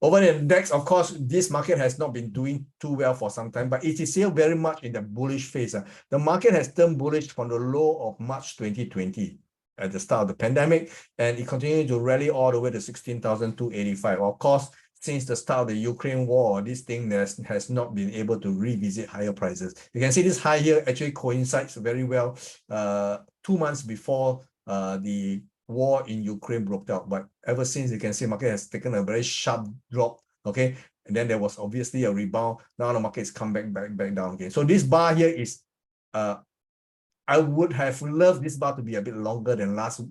Speaker 1: Over the DAX, of course, this market has not been doing too well for some time, but it is still very much in the bullish phase. The market has turned bullish from the low of March 2020. at the start of the pandemic, and it continued to rally all the way to 16,285. Of course, since the start of the Ukraine war, this thing has not been able to revisit higher prices. You can see this high here actually coincides very well 2 months before the war in Ukraine broke out. But ever since, you can see market has taken a very sharp drop, okay? And then there was obviously a rebound. Now the market is come back down again. So this bar here is, I would have loved this bar to be a bit longer than last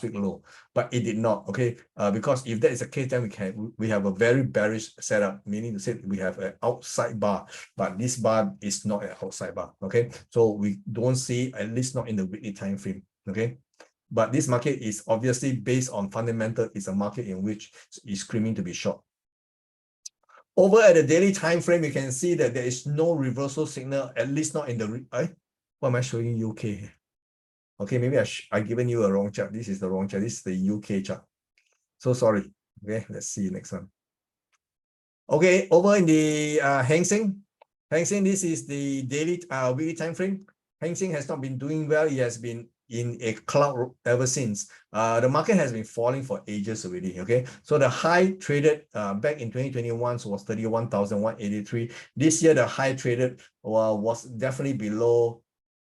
Speaker 1: week low, but it did not, okay? Because if that is the case, then we have a very bearish setup, meaning to say we have an outside bar, but this bar is not an outside bar, okay? So we don't see, at least not in the weekly time frame, okay? But this market is obviously based on fundamental. It's a market in which is screaming to be short. Over at the daily time frame, you can see that there is no reversal signal, at least not in the. Why am I showing UK? Okay, maybe I've given you a wrong chart. This is the wrong chart. This is the UK chart. So sorry. Okay, let's see next one. Okay, over in the Hang Seng. Hang Seng, this is the daily weekly time frame. Hang Seng has not been doing well. It has been in a cloud ever since. The market has been falling for ages already, okay? So the high traded back in 2021 was 31,183. This year, the high traded was definitely below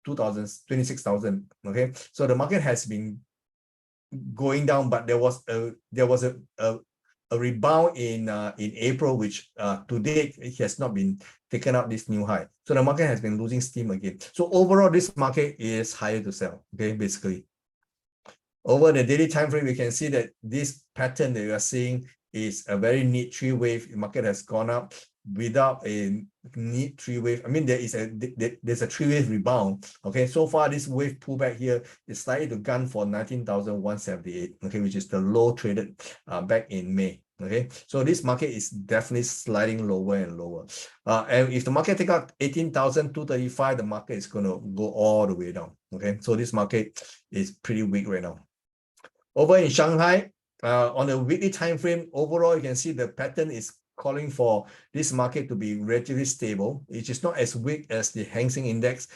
Speaker 1: 26,000, okay? So the market has been going down, but there was a rebound in April, which to date it has not been taken up this new high. So the market has been losing steam again. So overall, this market is higher to sell. Okay, basically. Over the daily time frame, we can see that this pattern that you are seeing is a very neat three wave. The market has gone up without a neat three wave. I mean, there's a three wave rebound. Okay, so far this wave pullback here is slightly to gun for 19,178. Okay, which is the low traded back in May. Okay, so this market is definitely sliding lower and lower. And if the market take out 18,235, the market is going to go all the way down. Okay, so this market is pretty weak right now. Over in Shanghai, on a weekly time frame, overall, you can see the pattern is calling for this market to be relatively stable. It is not as weak as the Hang Seng Index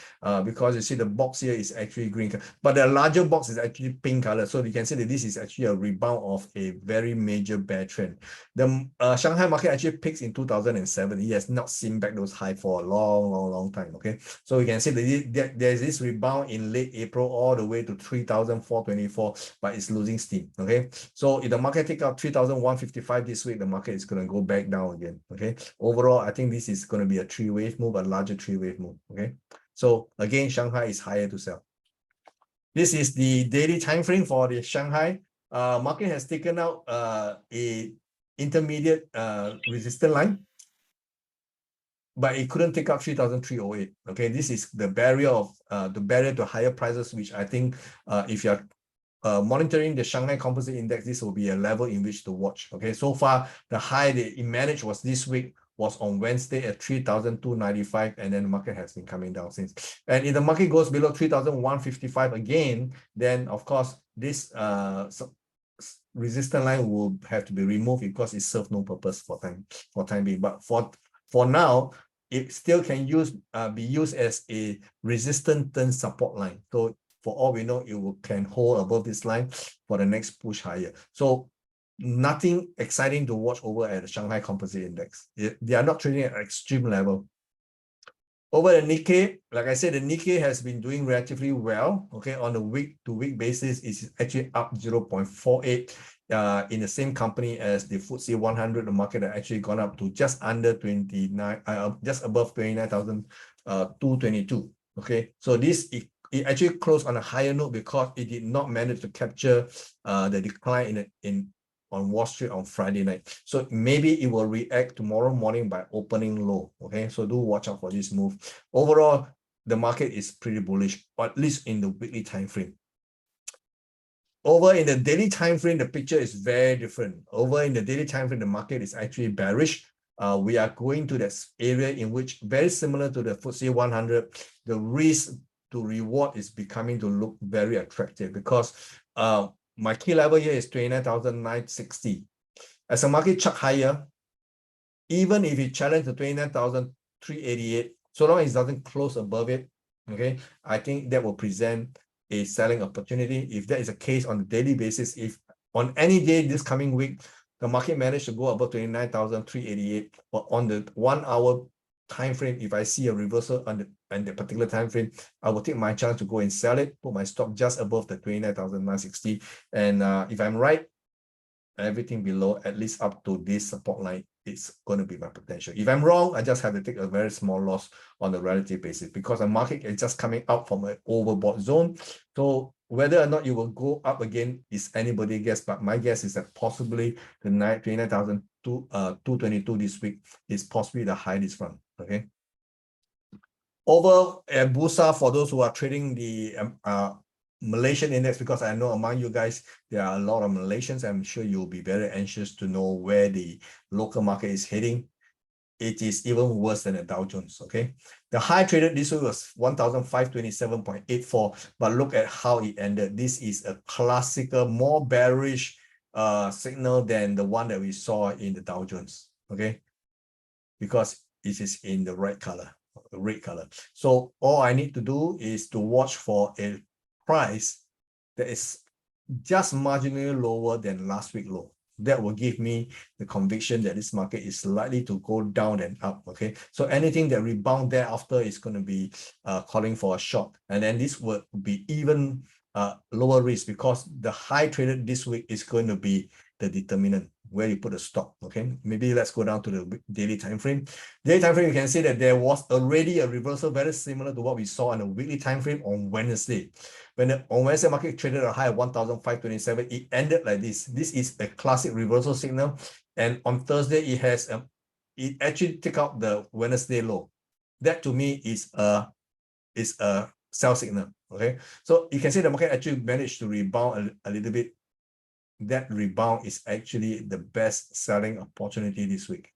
Speaker 1: because you see the box here is actually green, but the larger box is actually pink color. So you can see that this is actually a rebound of a very major bear trend. The Shanghai market actually peaks in 2007. It has not seen back those high for a long time. Okay, so you can see that there's this rebound in late April all the way to 3,424, but it's losing steam. Okay, so if the market take out 3,155 this week, the market is going to go back down again. Okay, overall I think this is going to be a three wave move, a larger three wave move. Okay, so again Shanghai is higher to sell. This is the daily time frame for the Shanghai market. Has taken out a intermediate resistance line, but it couldn't take up 3,308. Okay, this is the barrier of the barrier to higher prices, which I think if you're monitoring the Shanghai Composite Index, this will be a level in which to watch. Okay, so far the high that it managed was this week, was on Wednesday at 3,295, and then the market has been coming down since. And if the market goes below 3,155 again, then of course this resistance line will have to be removed because it serves no purpose for time being. But for now, it still can be used as a resistance turn support line. So for all we know, it can hold above this line for the next push higher. So nothing exciting to watch over at the Shanghai Composite Index. They are not trading at an extreme level. Over the Nikkei, like I said, the Nikkei has been doing relatively well. Okay, on a week-to-week basis, it's actually up 0.48 in the same company as the FTSE 100. The market has actually gone up to just under 29, just above 29,222. Okay, so this it actually closed on a higher note because it did not manage to capture the decline on Wall Street on Friday night. So maybe it will react tomorrow morning by opening low. Okay, so do watch out for this move. Overall, the market is pretty bullish, or at least in the weekly time frame. Over in the daily time frame, the picture is very different. Over in the daily time frame, the market is actually bearish. We are going to that area in which, very similar to the FTSE 100, the risk to reward is becoming to look very attractive because my key level here is 29,960. As a market chuck higher, even if it challenges to 29,388, so long as it doesn't close above it, okay, I think that will present a selling opportunity. If that is the case on a daily basis, if on any day this coming week, the market managed to go above 29,388, but on the 1 hour time frame, if I see a reversal on the particular time frame, I will take my chance to go and sell it, put my stop just above the 29,960. And if I'm right, everything below, at least up to this support line, it's going to be my potential. If I'm wrong, I just have to take a very small loss on a relative basis because the market is just coming up from an overbought zone. So whether or not you will go up again is anybody's guess, but my guess is that possibly the 29,222 this week is possibly the high this front. Okay. Over at Bursa, for those who are trading the Malaysian index, because I know among you guys, there are a lot of Malaysians. I'm sure you'll be very anxious to know where the local market is heading. It is even worse than the Dow Jones, okay? The high traded this week was 1,527.84, but look at how it ended. This is a classical, more bearish signal than the one that we saw in the Dow Jones, okay? Because it is in the red color. So all I need to do is to watch for a price that is just marginally lower than last week low. That will give me the conviction that this market is likely to go down and up. Okay, so anything that rebound thereafter is going to be calling for a short, and then this will be even lower risk because the high traded this week is going to be the determinant where you put a stop. Okay, maybe let's go down to the daily time frame. Daily time frame, you can see that there was already a reversal very similar to what we saw on the weekly time frame on Wednesday. When on Wednesday market traded a high of 1,527, it ended like this. This is a classic reversal signal, and on Thursday it has it actually took out the Wednesday low. That to me is a sell signal. Okay, so you can see the market actually managed to rebound a little bit. That rebound is actually the best selling opportunity this week,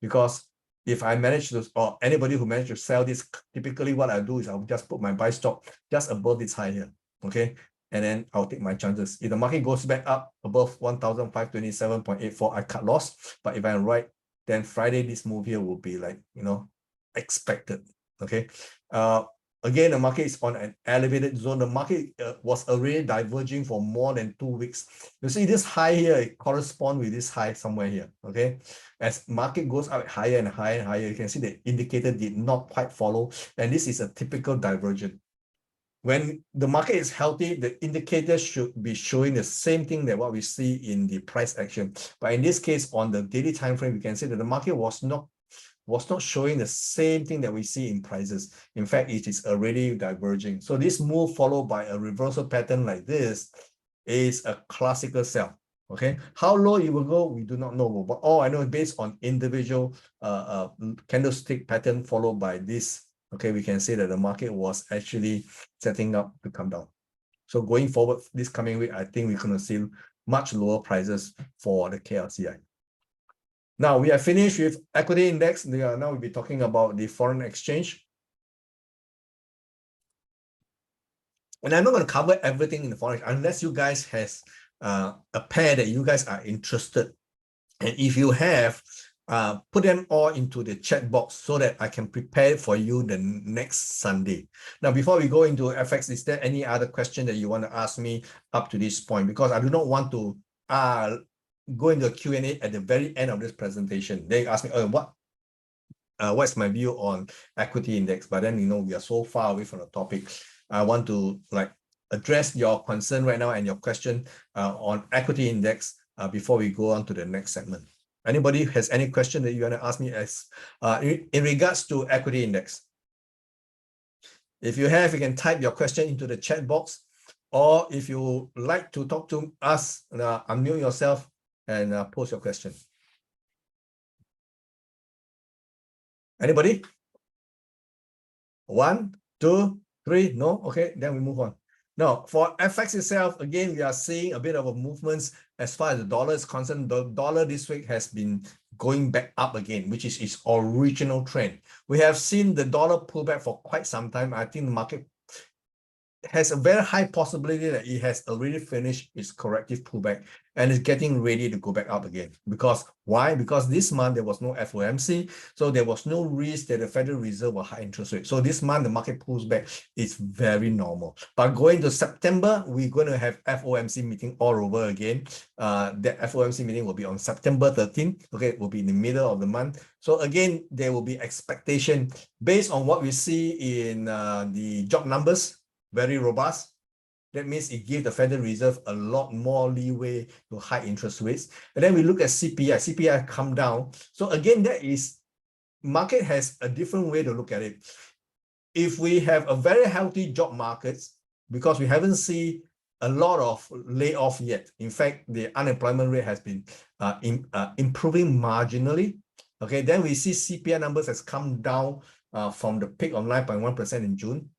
Speaker 1: because if I manage to, or anybody who managed to sell this, typically what I do is I'll just put my buy stop just above this high here, okay, and then I'll take my chances. If the market goes back up above 1,527.84, I cut loss. But if I'm right, then Friday this move here will be like, you know, expected. Okay. Again, the market is on an elevated zone. The market was already diverging for more than 2 weeks. You see this high here, it corresponds with this high somewhere here, okay? As market goes up higher and higher and higher, you can see the indicator did not quite follow, and this is a typical divergence. When the market is healthy, the indicator should be showing the same thing that what we see in the price action. But in this case, on the daily time frame, you can see that the market was not showing the same thing that we see in prices. In fact, it is already diverging. So this move followed by a reversal pattern like this is a classical sell. Okay, how low it will go, we do not know. But all I know is based on individual candlestick pattern followed by this. Okay, we can see that the market was actually setting up to come down. So going forward, this coming week, I think we're going to see much lower prices for the KLCI. Now we are finished with equity index. Now we'll be talking about the foreign exchange. And I'm not going to cover everything in the foreign unless you guys has a pair that you guys are interested. And if you have, put them all into the chat box so that I can prepare for you the next Sunday. Now, before we go into FX, is there any other question that you want to ask me up to this point? Because I do not want to go into a Q&A at the very end of this presentation. They ask me, what's my view on equity index? But then, you know, we are so far away from the topic. I want to like address your concern right now and your question on equity index before we go on to the next segment. Anybody has any question that you want to ask me as in regards to equity index? If you have, you can type your question into the chat box, or if you like to talk to us, unmute yourself and post your question. Anybody? 1, 2, 3, no? Okay, then we move on. Now, for FX itself, again, we are seeing a bit of a movement as far as the dollar is concerned. The dollar this week has been going back up again, which is its original trend. We have seen the dollar pull back for quite some time. I think the market has a very high possibility that it has already finished its corrective pullback and is getting ready to go back up again. Because why? Because this month there was no FOMC, so there was no risk that the Federal Reserve will high interest rate. So this month the market pulls back. It's very normal. But going to September, we're going to have FOMC meeting all over again. That FOMC meeting will be on September 13th. Okay, it will be in the middle of the month. So again, there will be expectation based on what we see in the job numbers. Very robust. That means it gives the Federal Reserve a lot more leeway to high interest rates. And then we look at CPI. CPI come down. So again, that is, market has a different way to look at it. If we have a very healthy job markets, because we haven't seen a lot of layoff yet. In fact, the unemployment rate has been improving marginally. Okay, then we see CPI numbers has come down from the peak of 9.1% in June.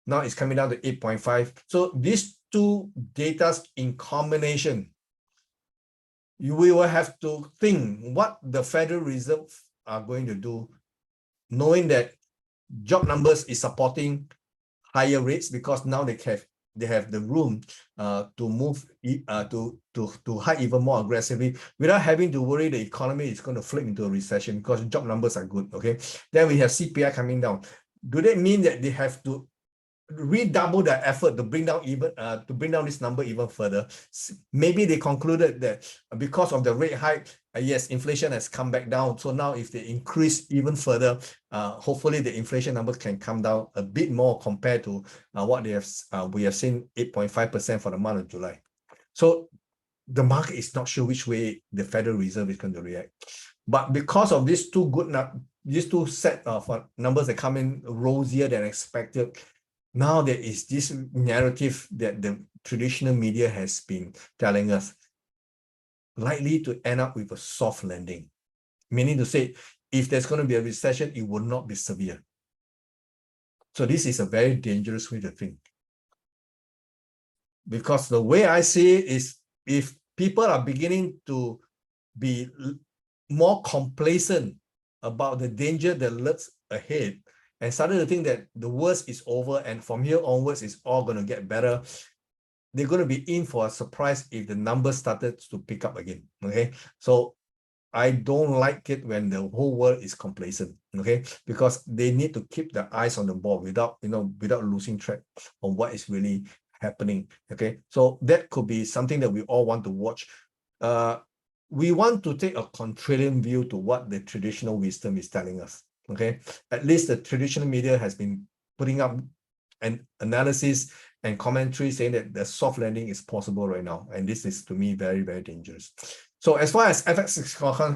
Speaker 1: Now it's coming down to 8.5. So these two data in combination, we will have to think what the Federal Reserve are going to do, knowing that job numbers is supporting higher rates because now they have the room to move to hike even more aggressively without having to worry the economy is going to flip into a recession because job numbers are good. Okay, then we have CPI coming down. Do that mean that they have to redouble their effort to bring down this number even further? Maybe they concluded that because of the rate hike, yes, inflation has come back down. So now if they increase even further, hopefully the inflation numbers can come down a bit more compared to what they have. We have seen 8.5% for the month of July. So the market is not sure which way the Federal Reserve is going to react. But because of these two set of numbers that come in rosier than expected, now there is this narrative that the traditional media has been telling us likely to end up with a soft landing, meaning to say if there's going to be a recession, it will not be severe. So this is a very dangerous way to think, because the way I see it is if people are beginning to be more complacent about the danger that lurks ahead and started to think that the worst is over and from here onwards it's all going to get better, they're going to be in for a surprise if the numbers started to pick up again. Okay, so I don't like it when the whole world is complacent. Okay, because they need to keep their eyes on the ball without losing track on what is really happening. Okay, so that could be something that we all want to watch. We want to take a contrarian view to what the traditional wisdom is telling us. Okay, at least the traditional media has been putting up an analysis and commentary saying that the soft landing is possible right now, and this is to me very, very dangerous. So as far as FX is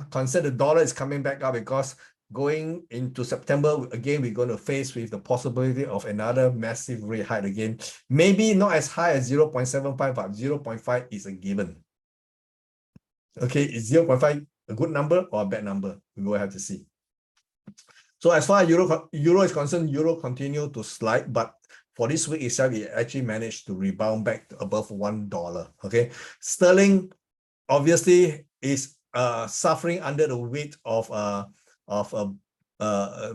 Speaker 1: concerned, the dollar is coming back up because going into September again, we're going to face with the possibility of another massive rate hike again. Maybe not as high as 0.75, but 0.5 is a given. Okay, is 0.5 a good number or a bad number? We will have to see. So as far as euro is concerned, euro continue to slide, but for this week itself, it actually managed to rebound back to above $1. Okay, sterling obviously is suffering under the weight of a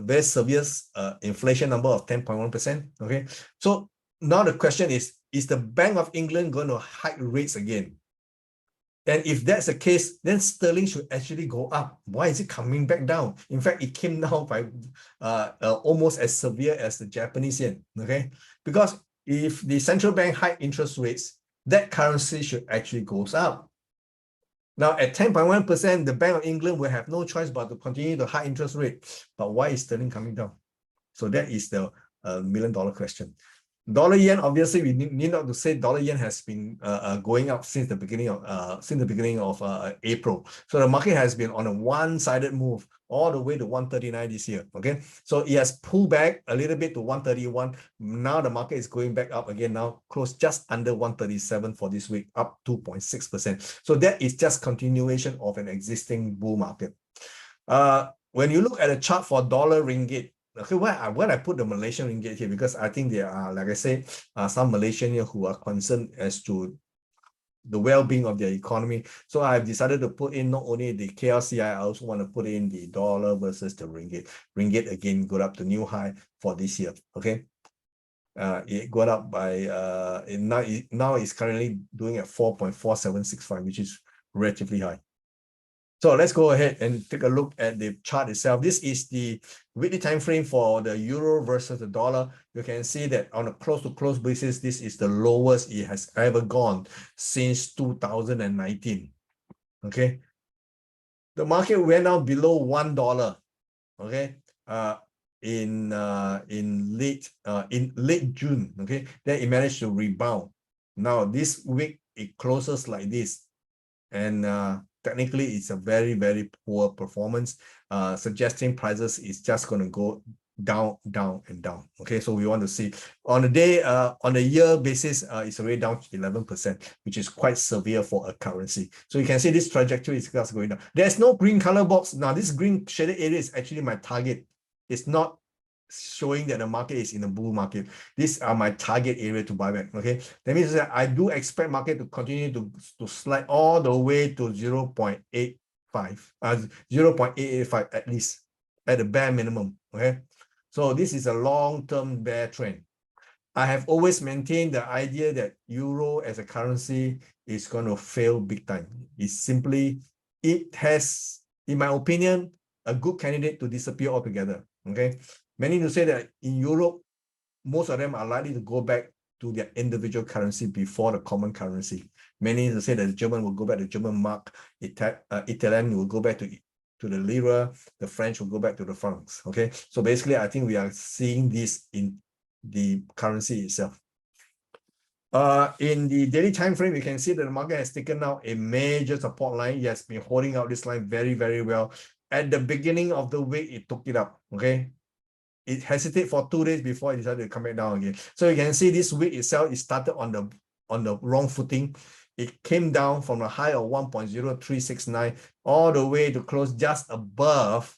Speaker 1: very severe inflation number of 10.1%. Okay, so now the question is the Bank of England going to hike rates again? And if that's the case, then sterling should actually go up. Why is it coming back down? In fact, it came down by almost as severe as the Japanese yen. Okay, because if the central bank hike interest rates, that currency should actually goes up. Now at 10.1%, the Bank of England will have no choice but to continue the high interest rate. But why is sterling coming down? So that is the $1,000,000 question. Dollar yen, obviously, we need not to say dollar yen has been going up since the beginning of April. So the market has been on a one-sided move all the way to 139 this year. Okay, so it has pulled back a little bit to 131. Now the market is going back up again. Now close just under 137 for this week, up 2.6%. So that is just continuation of an existing bull market. When you look at the chart for dollar ringgit. Okay, why I put the Malaysian ringgit here, because I think there are, like I say, some Malaysians here who are concerned as to the well-being of their economy. So I've decided to put in not only the KLCI, I also want to put in the dollar versus the ringgit. Ringgit again got up to new high for this year. Okay. It got up by now it's currently doing at 4.4765, which is relatively high. So let's go ahead and take a look at the chart itself. This is the weekly time frame for the euro versus the dollar. You can see that on a close-to-close basis, this is the lowest it has ever gone since 2019. Okay, the market went down below $1. Okay, in late June. Okay, then it managed to rebound. Now this week it closes like this, and technically it's a very, very poor performance, suggesting prices is just going to go down, down, and down. Okay, so we want to see on the day, on a year basis, it's already down 11%, which is quite severe for a currency. So you can see this trajectory is just going down. There's no green color box. Now this green shaded area is actually my target. It's not showing that the market is in a bull market. These are my target area to buy back. Okay, that means that I do expect market to continue to slide all the way to 0.85, 0.885 at least, at the bare minimum. Okay, so this is a long-term bear trend. I have always maintained the idea that euro as a currency is going to fail big time. It's simply, it has, in my opinion, a good candidate to disappear altogether. Okay, many to say that in Europe, most of them are likely to go back to their individual currency before the common currency. Many to say that the German will go back to German mark, Italian will go back to the lira, the French will go back to the francs. Okay, so basically, I think we are seeing this in the currency itself. In the daily time frame, you can see that the market has taken out a major support line. It has been holding out this line very, very well. At the beginning of the week, it took it up. Okay, it hesitated for 2 days before it decided to come back down again. So you can see this week itself, it started on the wrong footing. It came down from a high of 1.0369 all the way to close just above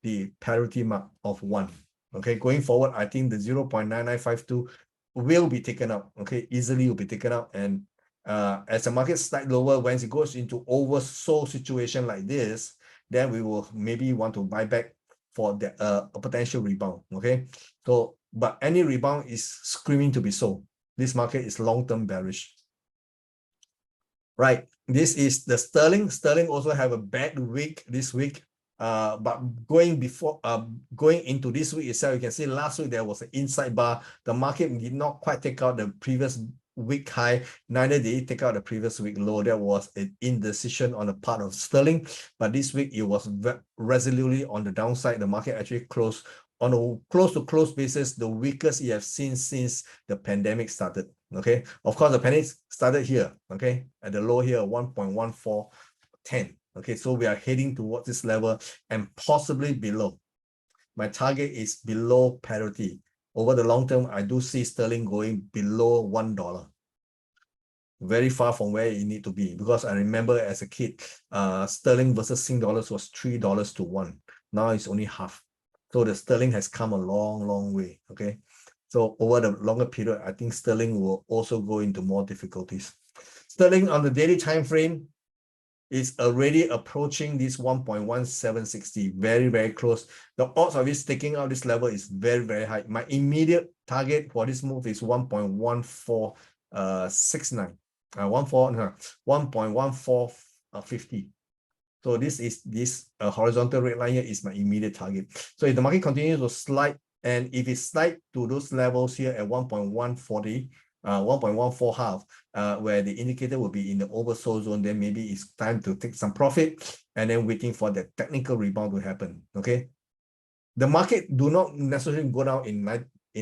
Speaker 1: the parity mark of 1. Okay, going forward, I think the 0.9952 will be taken out. Okay, easily will be taken out. And as the market slides lower, once it goes into oversold situation like this, then we will maybe want to buy back for the, a potential rebound. Okay, so but any rebound is screaming to be sold. This market is long-term bearish. Right, this is the sterling. Sterling also have a bad week this week. But going into this week itself, you can see last week there was an inside bar. The market did not quite take out the previous week high, neither did it take out the previous week low. There was an indecision on the part of sterling, but this week it was resolutely on the downside. The market actually closed on a close-to-close basis, the weakest you have seen since the pandemic started. Okay, of course the pandemic started here, okay, at the low here, 1.1410. Okay, so we are heading towards this level and possibly below. My target is below parity. Over the long term, I do see sterling going below $1. Very far from where it need to be, because I remember as a kid, sterling versus Sing dollars was $3 to 1. Now it's only half. So the sterling has come a long, long way. Okay, so over the longer period, I think sterling will also go into more difficulties. Sterling on the daily time frame is already approaching this 1.1760, very, very close. The odds of it taking out this level is very, very high. My immediate target for this move is 1.1469, 1.1450. So this is horizontal red line here is my immediate target. So if the market continues to slide, and if it slides to those levels here at 1.140, 1.14 half, where the indicator will be in the oversold zone, then maybe it's time to take some profit and then waiting for the technical rebound to happen. Okay, the market do not necessarily go down in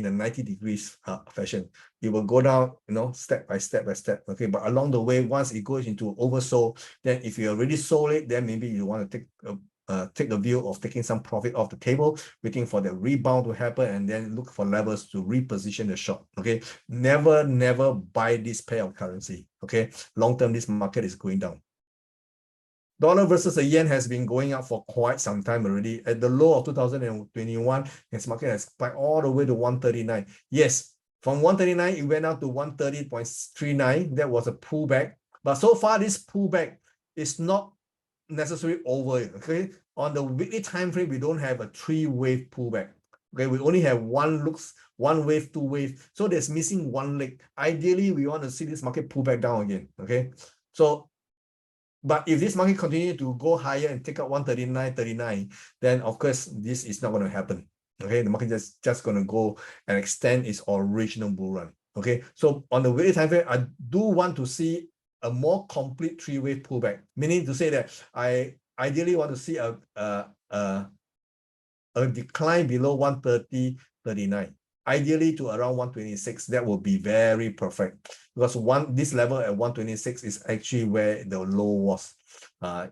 Speaker 1: a 90 degrees fashion. It will go down, step by step by step. Okay, but along the way, once it goes into oversold, then if you already sold it, then maybe you want to take a view of taking some profit off the table, waiting for the rebound to happen, and then look for levels to reposition the short. Okay, never buy this pair of currency. Okay, long term, this market is going down. Dollar versus the yen has been going up for quite some time already. At the low of 2021, its market has spiked all the way to 139. Yes, from 139, it went up to 130.39. That was a pullback. But so far, this pullback is not necessarily over. Okay, on the weekly time frame, we don't have a 3-wave pullback. Okay, we only have one wave, two wave. So there's missing one leg. Ideally, we want to see this market pull back down again. Okay, so but if this market continue to go higher and take out 139.39, then of course this is not going to happen. Okay, the market just going to go and extend its original bull run. Okay, so on the weekly time frame, I do want to see a more complete three-wave pullback, meaning to say that I ideally want to see a decline below 130.39. Ideally to around 126. That will be very perfect, because this level at 126 is actually where the low was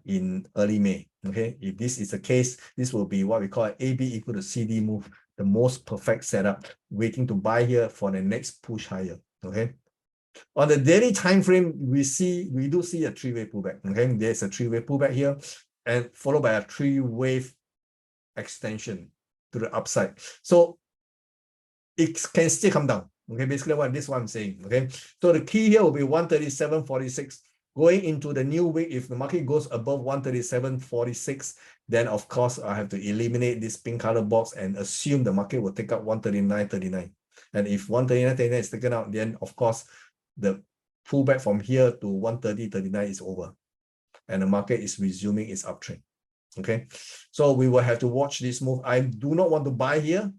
Speaker 1: in early May. Okay, if this is the case, this will be what we call an AB equal to CD move, the most perfect setup, waiting to buy here for the next push higher. Okay, on the daily time frame, we do see a three-wave pullback. Okay, there's a three-wave pullback here, and followed by a three-wave extension to the upside. So it can still come down. Okay, basically this is what I'm saying. Okay, so the key here will be 137.46. Going into the new week, if the market goes above 137.46, then of course I have to eliminate this pink color box and assume the market will take up 139.39. And if 139.39 is taken out, then of course the pullback from here to 130.39 is over, and the market is resuming its uptrend. Okay, so we will have to watch this move. I do not want to buy here.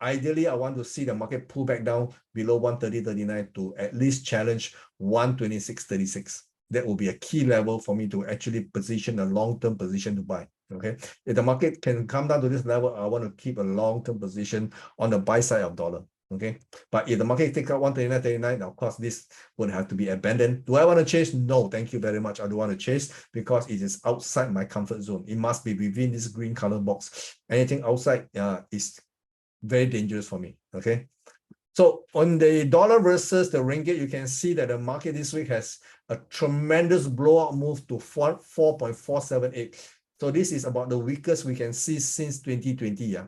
Speaker 1: Ideally, I want to see the market pull back down below 130.39 to at least challenge 126.36. That will be a key level for me to actually position a long-term position to buy. Okay, if the market can come down to this level, I want to keep a long-term position on the buy side of dollar. Okay, but if the market takes out 139.39, of course this would have to be abandoned. Do I want to chase? No, thank you very much. I don't want to chase because it is outside my comfort zone. It must be within this green color box. Anything outside is very dangerous for me. Okay, so on the dollar versus the ringgit, you can see that the market this week has a tremendous blowout move to 4.478. So this is about the weakest we can see since 2020. Yeah.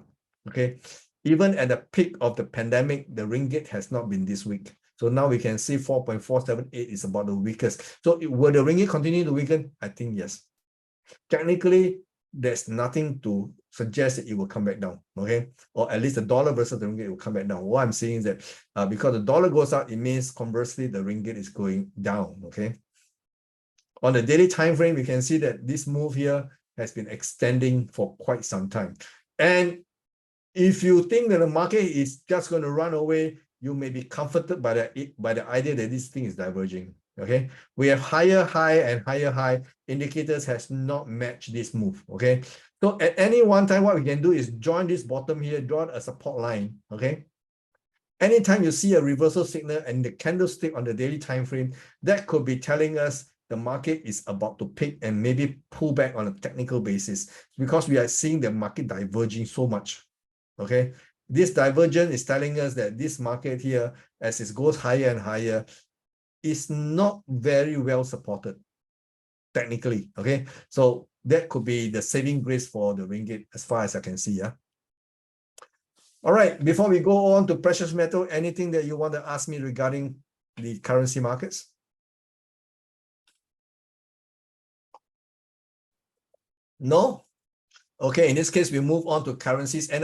Speaker 1: Okay, even at the peak of the pandemic, the ringgit has not been this weak. So now we can see 4.478 is about the weakest. So will the ringgit continue to weaken? I think yes. Technically, there's nothing to suggest that it will come back down. Okay, or at least the dollar versus the ringgit will come back down. What I'm saying is that because the dollar goes up, it means conversely the ringgit is going down. Okay, on the daily time frame, you can see that this move here has been extending for quite some time. And if you think that the market is just going to run away, you may be comforted by the idea that this thing is diverging. Okay, we have higher high and higher high. Indicators has not matched this move. Okay, so at any one time, what we can do is join this bottom here, draw a support line. Okay, anytime you see a reversal signal and the candlestick on the daily time frame, that could be telling us the market is about to pick and maybe pull back on a technical basis, because we are seeing the market diverging so much. Okay, this divergence is telling us that this market here, as it goes higher and higher, is not very well supported technically. Okay, so that could be the saving grace for the ringgit as far as I can see. Yeah. All right, before we go on to precious metal, anything that you want to ask me regarding the currency markets? No? Okay, in this case, we move on to currencies, and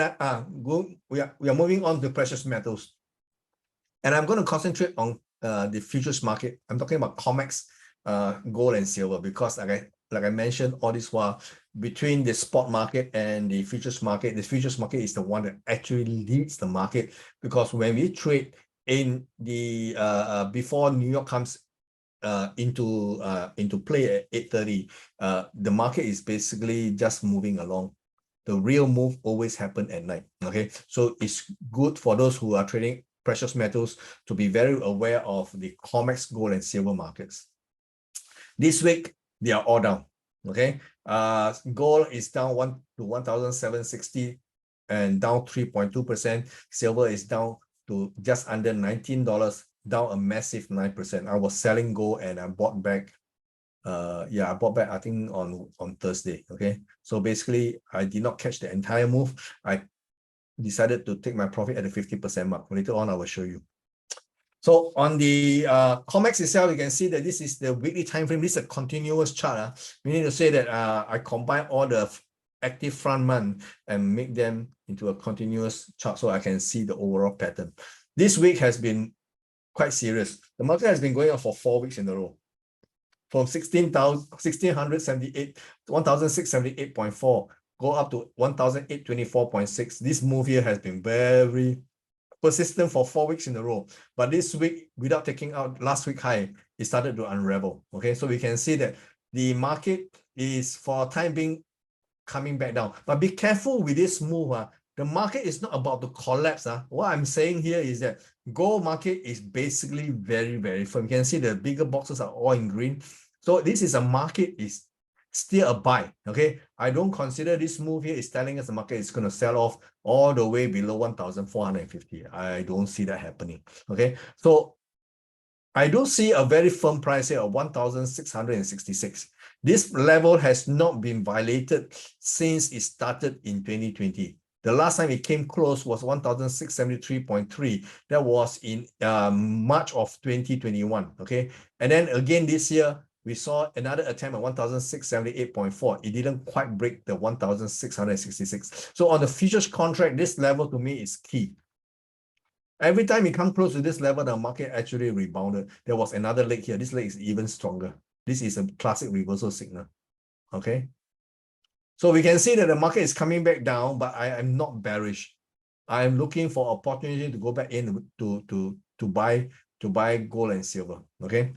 Speaker 1: we are moving on to precious metals. And I'm going to concentrate on the futures market. I'm talking about COMEX, gold and silver, because like I mentioned all this while, between the spot market and the futures market is the one that actually leads the market, because when we trade in the before New York comes into play at 8:30, the market is basically just moving along. The real move always happens at night. Okay, so it's good for those who are trading precious metals to be very aware of the COMEX, gold and silver markets. This week they are all down. Okay, gold is down 1,760 and down 3.2%. Silver is down to just under $19, down a massive 9%. I was selling gold and I bought back. I bought back I think on Thursday. Okay, so basically I did not catch the entire move. I decided to take my profit at the 50% mark. Later on, I will show you. So on the COMEX itself, you can see that this is the weekly time frame. This is a continuous chart. Meaning to say that I combine all the active front month and make them into a continuous chart so I can see the overall pattern. This week has been quite serious. The market has been going up for 4 weeks in a row. From 1678.4 go up to 1824.6. This move here has been very persistent for 4 weeks in a row. But this week, without taking out last week high, it started to unravel. Okay, so we can see that the market is for a time being coming back down. But be careful with this move. The market is not about to collapse. What I'm saying here is that gold market is basically very, very firm. You can see the bigger boxes are all in green. So this is a market is still a buy. Okay, I don't consider this move here is telling us the market is going to sell off all the way below 1,450. I don't see that happening. Okay, so I do see a very firm price here of 1,666. This level has not been violated since it started in 2020. The last time it came close was 1,673.3. That was in March of 2021. Okay, and then again this year we saw another attempt at 1,678.4. It didn't quite break the 1,666. So on the futures contract, this level to me is key. Every time it comes close to this level, the market actually rebounded. There was another leg here. This leg is even stronger. This is a classic reversal signal. Okay. So we can see that the market is coming back down, but I am not bearish. I am looking for opportunity to go back in to buy gold and silver. Okay.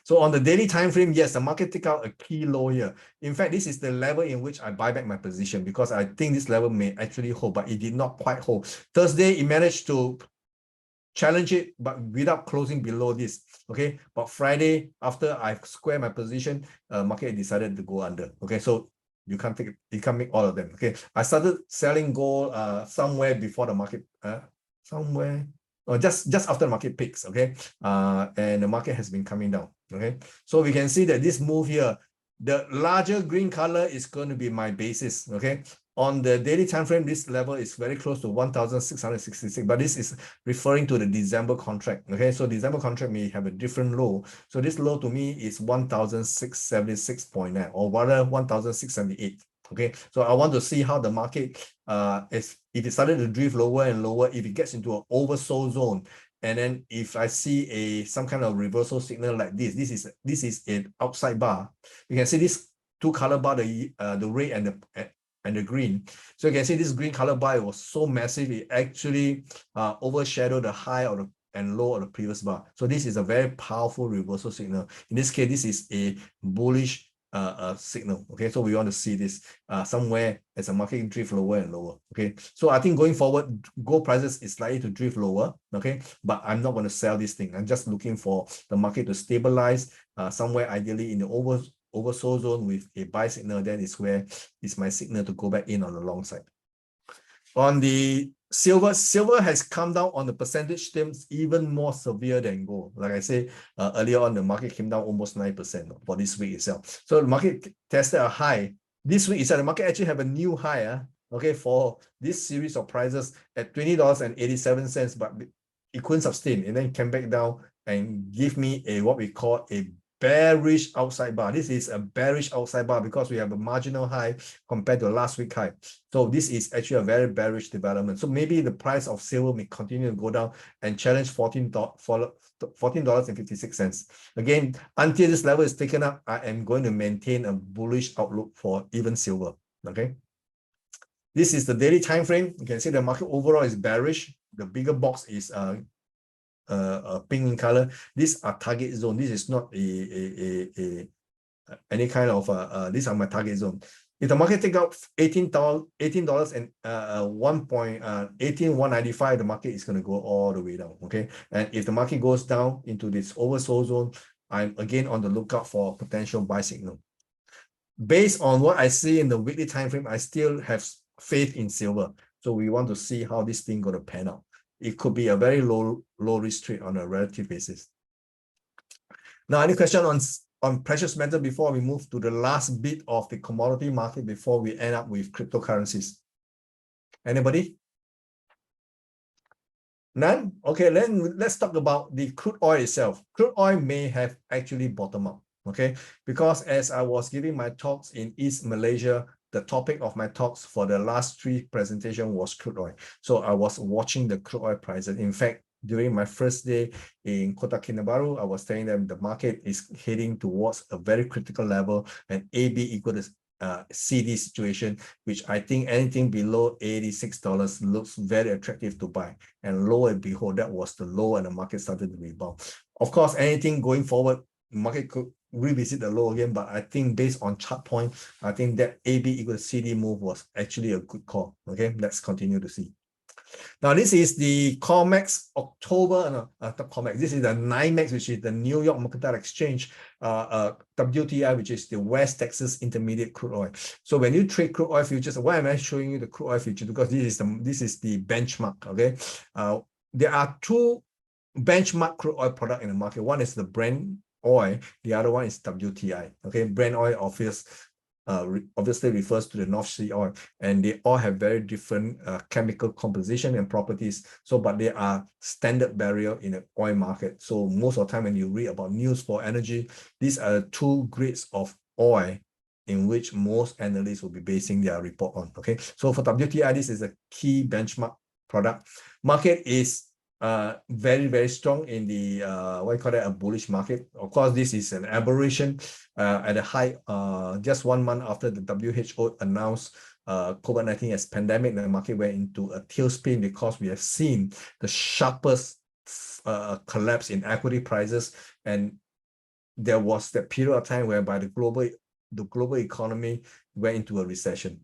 Speaker 1: So on the daily time frame, yes, the market took out a key low here. In fact, this is the level in which I buy back my position because I think this level may actually hold, but it did not quite hold. Thursday, it managed to challenge it, but without closing below this. Okay, but Friday, after I square my position, market decided to go under. Okay, so you can't make all of them. Okay, I started selling gold somewhere before the market, just after the market peaks. Okay, and the market has been coming down. Okay, so we can see that this move here, the larger green color is going to be my basis. Okay, on the daily time frame, this level is very close to 1,666, but this is referring to the December contract. Okay, so December contract may have a different low. So this low to me is 1,676.9 or rather 1,678. Okay, so I want to see how the market if it started to drift lower and lower, if it gets into an oversold zone, and then if I see some kind of reversal signal like this is an outside bar. You can see this two color bar, the red and the green. So you can see this green color bar was so massive, it actually overshadowed the high and low of the previous bar. So this is a very powerful reversal signal. In this case, this is a bullish signal. Okay, so we want to see this somewhere as a market drift lower and lower. Okay, so I think going forward, gold prices is likely to drift lower. Okay, but I'm not going to sell this thing. I'm just looking for the market to stabilize somewhere ideally in the oversold zone with a buy signal. Then is where is my signal to go back in on the long side. On the silver has come down on the percentage terms even more severe than gold. Like I said earlier on, the market came down almost 9% for this week itself. So the market tested a high. This week itself, the market actually have a new high, okay, for this series of prices at $20.87, but it couldn't sustain and then came back down and give me a what we call a bearish outside bar. This is a bearish outside bar because we have a marginal high compared to last week high. So this is actually a very bearish development. So maybe the price of silver may continue to go down and challenge $14.56. Again, until this level is taken up, I am going to maintain a bullish outlook for even silver. Okay. This is the daily time frame. You can see the market overall is bearish. The bigger box is pink in color. These are target zone. This is not any kind of these are my target zone. If the market take out $18 and 1.185, the market is going to go all the way down. Okay, and if the market goes down into this oversold zone, I'm again on the lookout for a potential buy signal. Based on what I see in the weekly time frame, I still have faith in silver. So we want to see how this thing going to pan out. It could be a very low risk trade on a relative basis. Now, any question on precious metal before we move to the last bit of the commodity market before we end up with cryptocurrencies? Anybody? None? Okay, let's talk about the crude oil itself. Crude oil may have actually bottomed out. Okay, because as I was giving my talks in East Malaysia the topic of my talks for the last 3 presentations was crude oil. So I was watching the crude oil prices. In fact, during my first day in Kota Kinabalu, I was telling them the market is heading towards a very critical level, and AB equal to CD situation, which I think anything below $86 looks very attractive to buy. And lo and behold, that was the low, and the market started to rebound. Of course, anything going forward, market could revisit the low again, but I think based on chart point, I think that AB equal to CD move was actually a good call. Okay, let's continue to see. Now, this is the COMEX October, not COMEX, this is the NYMEX, which is the New York Mercantile Exchange, WTI, which is the West Texas Intermediate Crude Oil. So when you trade crude oil futures, why am I showing you the crude oil future? Because this is the benchmark, okay? There are 2 benchmark crude oil products in the market. One is the Brent oil, the other one is WTI, okay? Brent oil obviously refers to the North Sea oil, and they all have very different chemical composition and properties. So, but they are standard barrier in the oil market. So most of the time when you read about news for energy, these are the 2 grades of oil in which most analysts will be basing their report on. Okay, so for WTI, this is a key benchmark product. Market is very, very strong in the what you call that, a bullish market. Of course, this is an aberration at a high just 1 month after the WHO announced COVID-19 as pandemic. The market went into a tailspin because we have seen the sharpest collapse in equity prices, and there was that period of time whereby the global economy went into a recession,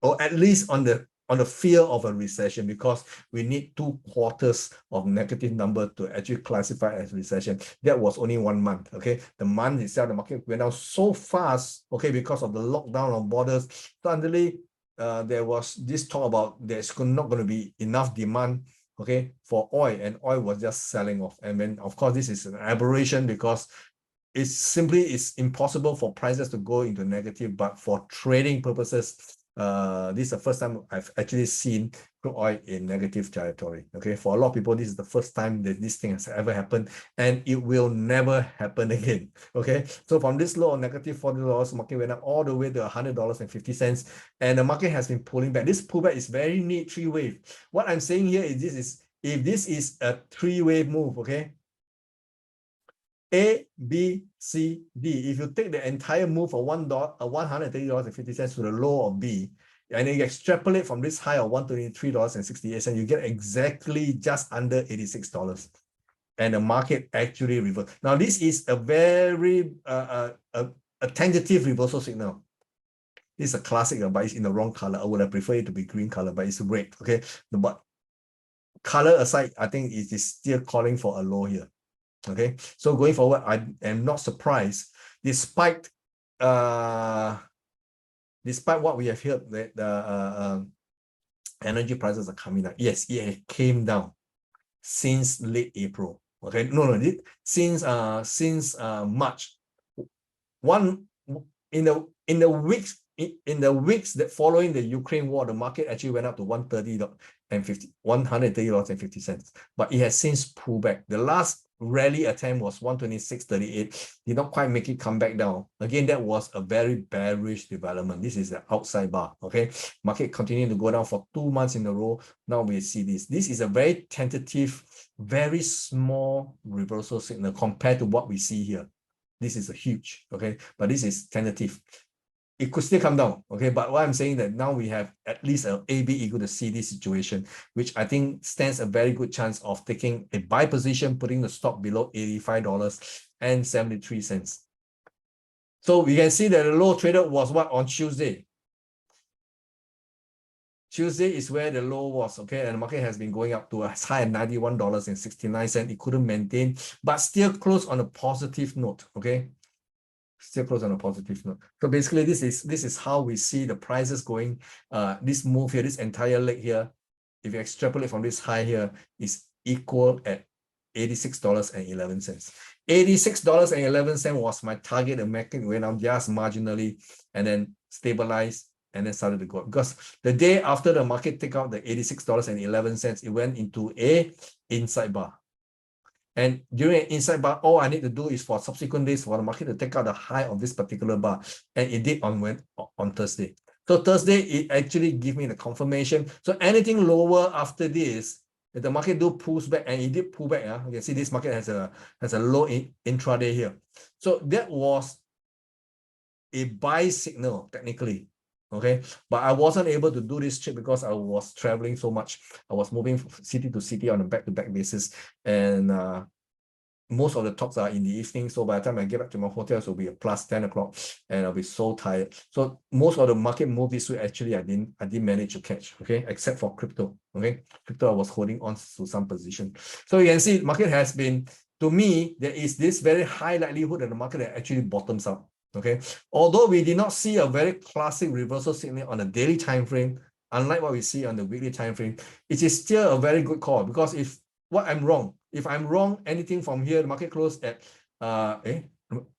Speaker 1: or at least on the fear of a recession, because we need 2 quarters of negative number to actually classify as recession. That was only 1 month, okay? The month itself, the market went down so fast, okay, because of the lockdown on borders. Suddenly, there was this talk about there's not going to be enough demand, okay, for oil, and oil was just selling off. And then, of course, this is an aberration because it's impossible for prices to go into negative, but for trading purposes, this is the first time I've actually seen crude oil in negative territory. Okay, for a lot of people, this is the first time that this thing has ever happened, and it will never happen again. Okay, so from this low of negative $40, market went up all the way to $100.50, and the market has been pulling back. This pullback is very neat 3-wave. What I'm saying here is if this is a 3-wave move, okay, A, B, C, D. If you take the entire move of $130.50 to the low of B, and then you extrapolate from this high of $123.68, you get exactly just under $86. And the market actually reversed. Now, this is a very a tentative reversal signal. This is a classic, but it's in the wrong color. I would have preferred it to be green color, but it's red. Okay, but color aside, I think it is still calling for a low here. Okay, so going forward, I am not surprised, despite what we have heard that the energy prices are coming down. Yes, it came down since late April. Okay, since March. In the weeks that following the Ukraine war, the market actually went up to $130.50, but it has since pulled back. The last rally attempt was 126.38, did not quite make it come back down. Again, that was a very bearish development. This is the outside bar. Okay, market continued to go down for 2 months in a row. Now we see this. This is a very tentative, very small reversal signal compared to what we see here. This is a huge, okay, but this is tentative. It could still come down, okay, but what I'm saying that now we have at least an AB equal to CD situation, which I think stands a very good chance of taking a buy position, putting the stop below $85.73. So we can see that the low traded was what on Tuesday. Tuesday is where the low was, okay, and the market has been going up to as high as $91.69. It couldn't maintain, but still close on a positive note, okay. Still close on a positive note. So basically, this is how we see the prices going. This move here, this entire leg here, if you extrapolate from this high here, is equal at $86.11. $86.11 was my target. The market went up just marginally and then stabilized and then started to go up. Because the day after the market take out the $86.11, it went into a inside bar. And during an inside bar, all I need to do is for subsequent days for the market to take out the high of this particular bar. And it did on Thursday. So Thursday, it actually give me the confirmation. So anything lower after this, if the market do pulls back, and it did pull back, you can see this market has a low intraday here. So that was a buy signal technically, okay? But I wasn't able to do this trade because I was traveling so much. I was moving from city to city on a back-to-back basis, and most of the talks are in the evening. So by the time I get back to my hotel, it will be a plus 10 o'clock, and I'll be so tired. So most of the market move this week, actually, I didn't manage to catch, okay, except for crypto, okay? Crypto, I was holding on to some position. So you can see market has been, to me, there is this very high likelihood that the market actually bottoms out, okay? Although we did not see a very classic reversal signal on a daily time frame, unlike what we see on the weekly time frame, it is still a very good call, because if I'm wrong, anything from here, the market closed at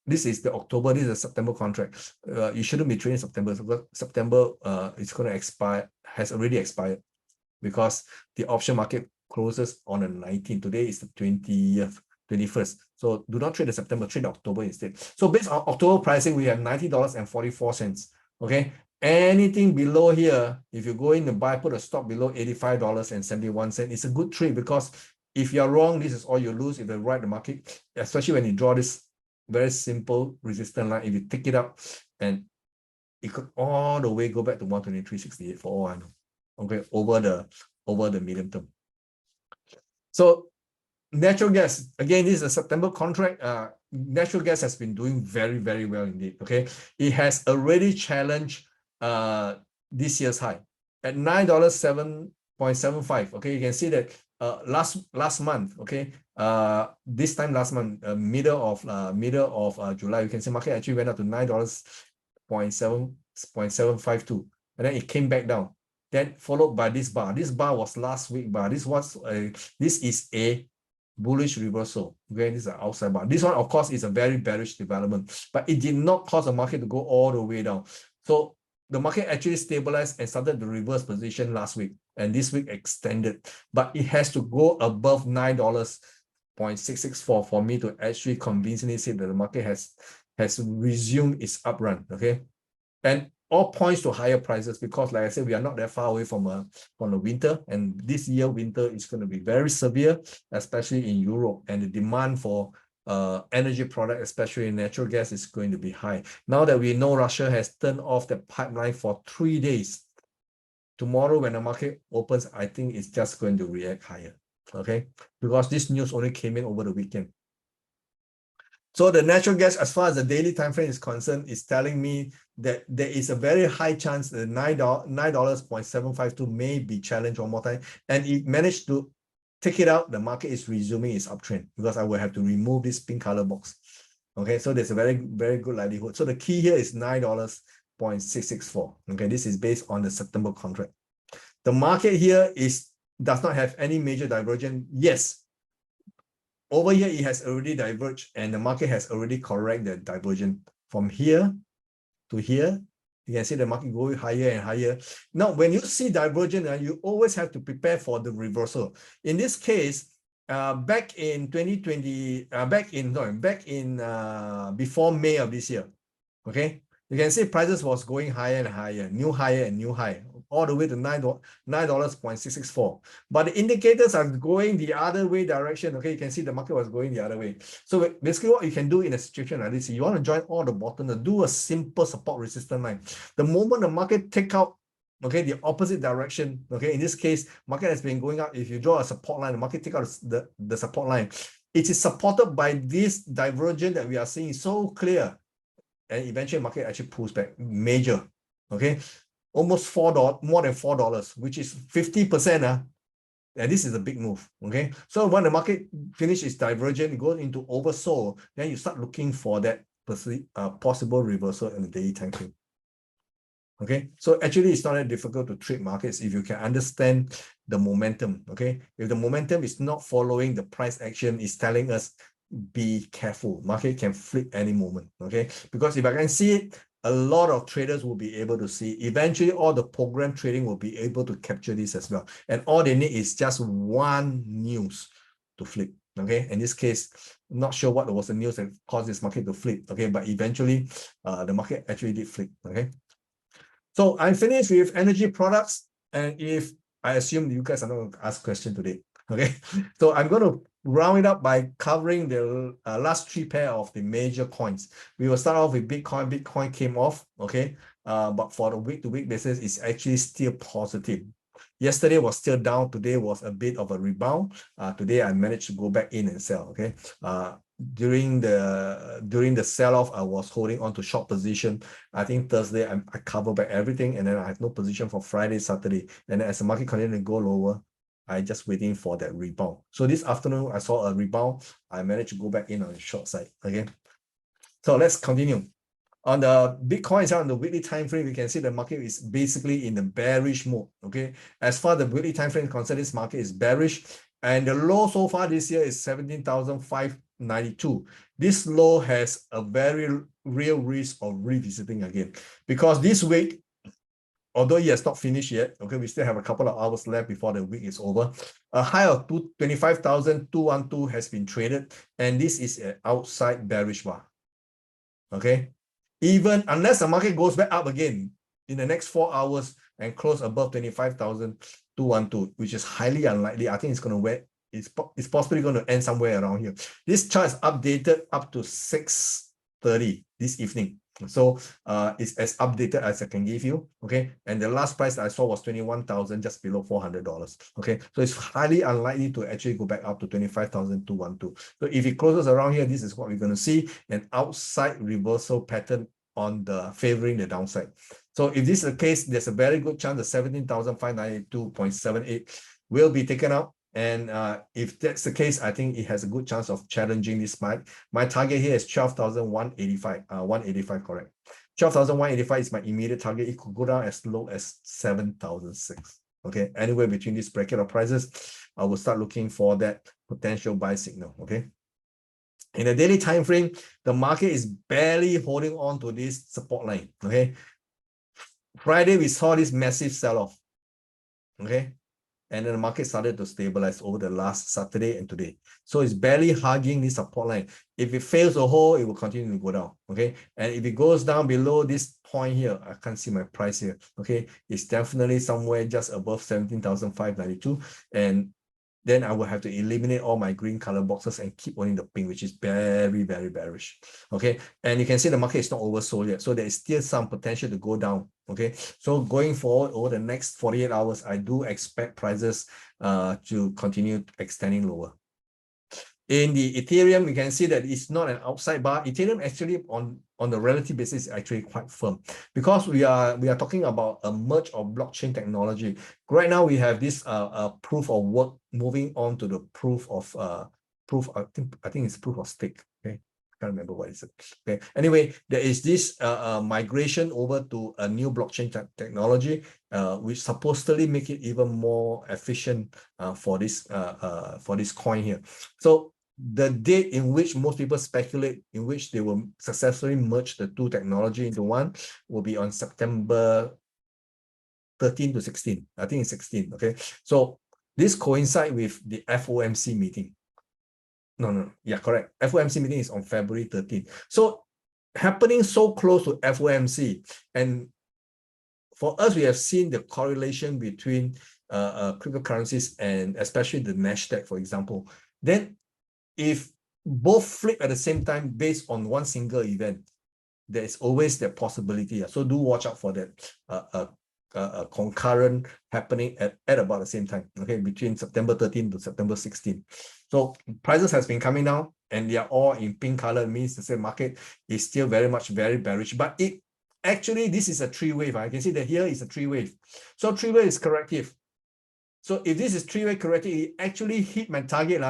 Speaker 1: this is the October, this is the September contract. You shouldn't be trading September, because September is going to expire, has already expired, because the option market closes on the 19th. Today is the 20th, 21st. So do not trade the September, trade the October instead. So based on October pricing, we have $90.44. Okay. Anything below here, if you go in and buy, put a stop below $85.71, it's a good trade, because if you're wrong, this is all you lose. If you're right, the market, especially when you draw this very simple resistance line, if you take it up, and it could all the way go back to 123.68 for all I know. Okay, over the medium term. So natural gas, again, this is a September contract. Natural gas has been doing very, very well indeed. Okay, it has already challenged this year's high at $9.75. Okay, you can see that last month, okay, this time last month, middle of July, you can see market actually went up to $9.752, and then it came back down. Then followed by this bar. This bar was last week bar. This is a bullish reversal. Okay, this is an outside bar. This one, of course, is a very bearish development, but it did not cause the market to go all the way down. So the market actually stabilized and started the reverse position last week, and this week extended, but it has to go above $9.664 for me to actually convincingly say that the market has resumed its uprun. Okay, and all points to higher prices, because like I said, we are not that far away from the winter, and this year winter is going to be very severe, especially in Europe, and the demand for energy product, especially natural gas, is going to be high. Now that we know Russia has turned off the pipeline for 3 days, tomorrow when the market opens, I think it's just going to react higher, okay? Because this news only came in over the weekend. So the natural gas, as far as the daily time frame is concerned, is telling me that there is a very high chance that $9.752 may be challenged one more time, and it managed to take it out. The market is resuming its uptrend, because I will have to remove this pink color box. Okay, so there's a very, very good likelihood. So the key here is $9.664. Okay, this is based on the September contract. The market here does not have any major divergence. Yes, over here, it has already diverged, and the market has already corrected the divergence from here to here. You can see the market going higher and higher. Now, when you see divergence, you always have to prepare for the reversal. In this case, back in 2020, before May of this year, okay, you can see prices was going higher and higher, new higher and new high, all the way to $9.664. But the indicators are going the other way direction. Okay, you can see the market was going the other way. So basically what you can do in a situation like this, you want to join all the bottom, do a simple support resistance line. The moment the market take out, okay, the opposite direction, okay, in this case, market has been going up. If you draw a support line, the market take out the support line. It is supported by this divergence that we are seeing so clear. And eventually market actually pulls back major, okay, almost $4, more than $4, which is 50%. And this is a big move. Okay, so when the market finishes its divergence, it goes into oversold, then you start looking for that possible reversal in the daily time frame. Okay, so actually it's not that difficult to trade markets if you can understand the momentum. Okay, if the momentum is not following the price action, it's telling us be careful. Market can flip any moment. Okay, because if I can see it, a lot of traders will be able to see. Eventually, all the program trading will be able to capture this as well. And all they need is just one news to flip. Okay, in this case, I'm not sure what was the news that caused this market to flip. Okay, but eventually, the market actually did flip. Okay. So I finished with energy products, and if I assume you guys are not going to ask questions today, okay? So I'm going to round it up by covering the last three pair of the major coins. We will start off with Bitcoin. Bitcoin came off, okay? But for the week-to-week basis, it's actually still positive. Yesterday was still down. Today was a bit of a rebound. Today I managed to go back in and sell, okay? During the sell-off, I was holding on to short position. I think Thursday I covered back everything, and then I have no position for Friday, Saturday. And then as the market continued to go lower, I just waiting for that rebound. So this afternoon I saw a rebound. I managed to go back in on the short side. Okay. So let's continue. On the Bitcoin on the weekly time frame, we can see the market is basically in the bearish mode. Okay. As far as the weekly time frame is concerned, this market is bearish. And the low so far this year is 17,592. This low has a very real risk of revisiting again, because this week, although it has not finished yet, okay, we still have a couple of hours left before the week is over. A high of 25,212 has been traded, and this is an outside bearish bar. Okay, even unless the market goes back up again in the next 4 hours and close above 25,212, which is highly unlikely. I think it's going to it's possibly going to end somewhere around here. This chart is updated up to 6:30 this evening. So it's as updated as I can give you, okay? And the last price I saw was 21,000, just below $400, okay? So it's highly unlikely to actually go back up to 25,212. So if it closes around here, this is what we're going to see, an outside reversal pattern on the favoring the downside. So if this is the case, there's a very good chance the 17,592.78 will be taken out. And if that's the case, I think it has a good chance of challenging this spike. My target here is 12,185, 185, correct. 12,185 is my immediate target. It could go down as low as 7,006. Okay, anywhere between this bracket of prices, I will start looking for that potential buy signal. Okay. In the daily time frame, the market is barely holding on to this support line. Okay. Friday, we saw this massive sell-off. Okay. And then the market started to stabilize over the last Saturday and today. So it's barely hugging this support line. If it fails to hold, it will continue to go down. Okay. And if it goes down below this point here, I can't see my price here. Okay. It's definitely somewhere just above 17,592. And then I will have to eliminate all my green color boxes and keep only the pink, which is very, very bearish. Okay. And you can see the market is not oversold yet. So there is still some potential to go down. Okay. So going forward over the next 48 hours, I do expect prices to continue extending lower. In the Ethereum, we can see that it's not an outside bar. Ethereum actually on the relative basis is actually quite firm, because we are talking about a merge of blockchain technology. Right now we have this proof of work moving on to the proof of I think it's proof of stake. Okay, I can't remember what is it. Okay, anyway, there is this migration over to a new blockchain technology, which supposedly make it even more efficient for this coin here. So the date in which most people speculate in which they will successfully merge the two technology into one will be on September 13 to 16. I think it's 16. Okay. So this coincides with the FOMC meeting. No. Yeah, correct. FOMC meeting is on February 13. So happening so close to FOMC, and for us, we have seen the correlation between cryptocurrencies and especially the Nasdaq, for example. Then if both flip at the same time based on one single event, there is always that possibility. So do watch out for that concurrent happening at about the same time, okay, between September 13 to September 16. So prices has been coming down and they are all in pink color. It means the same market is still very bearish, but it actually, this is a three-wave. I can see that here is a three-wave. So three-wave is corrective. So if this is three-way corrective, it actually hit my target.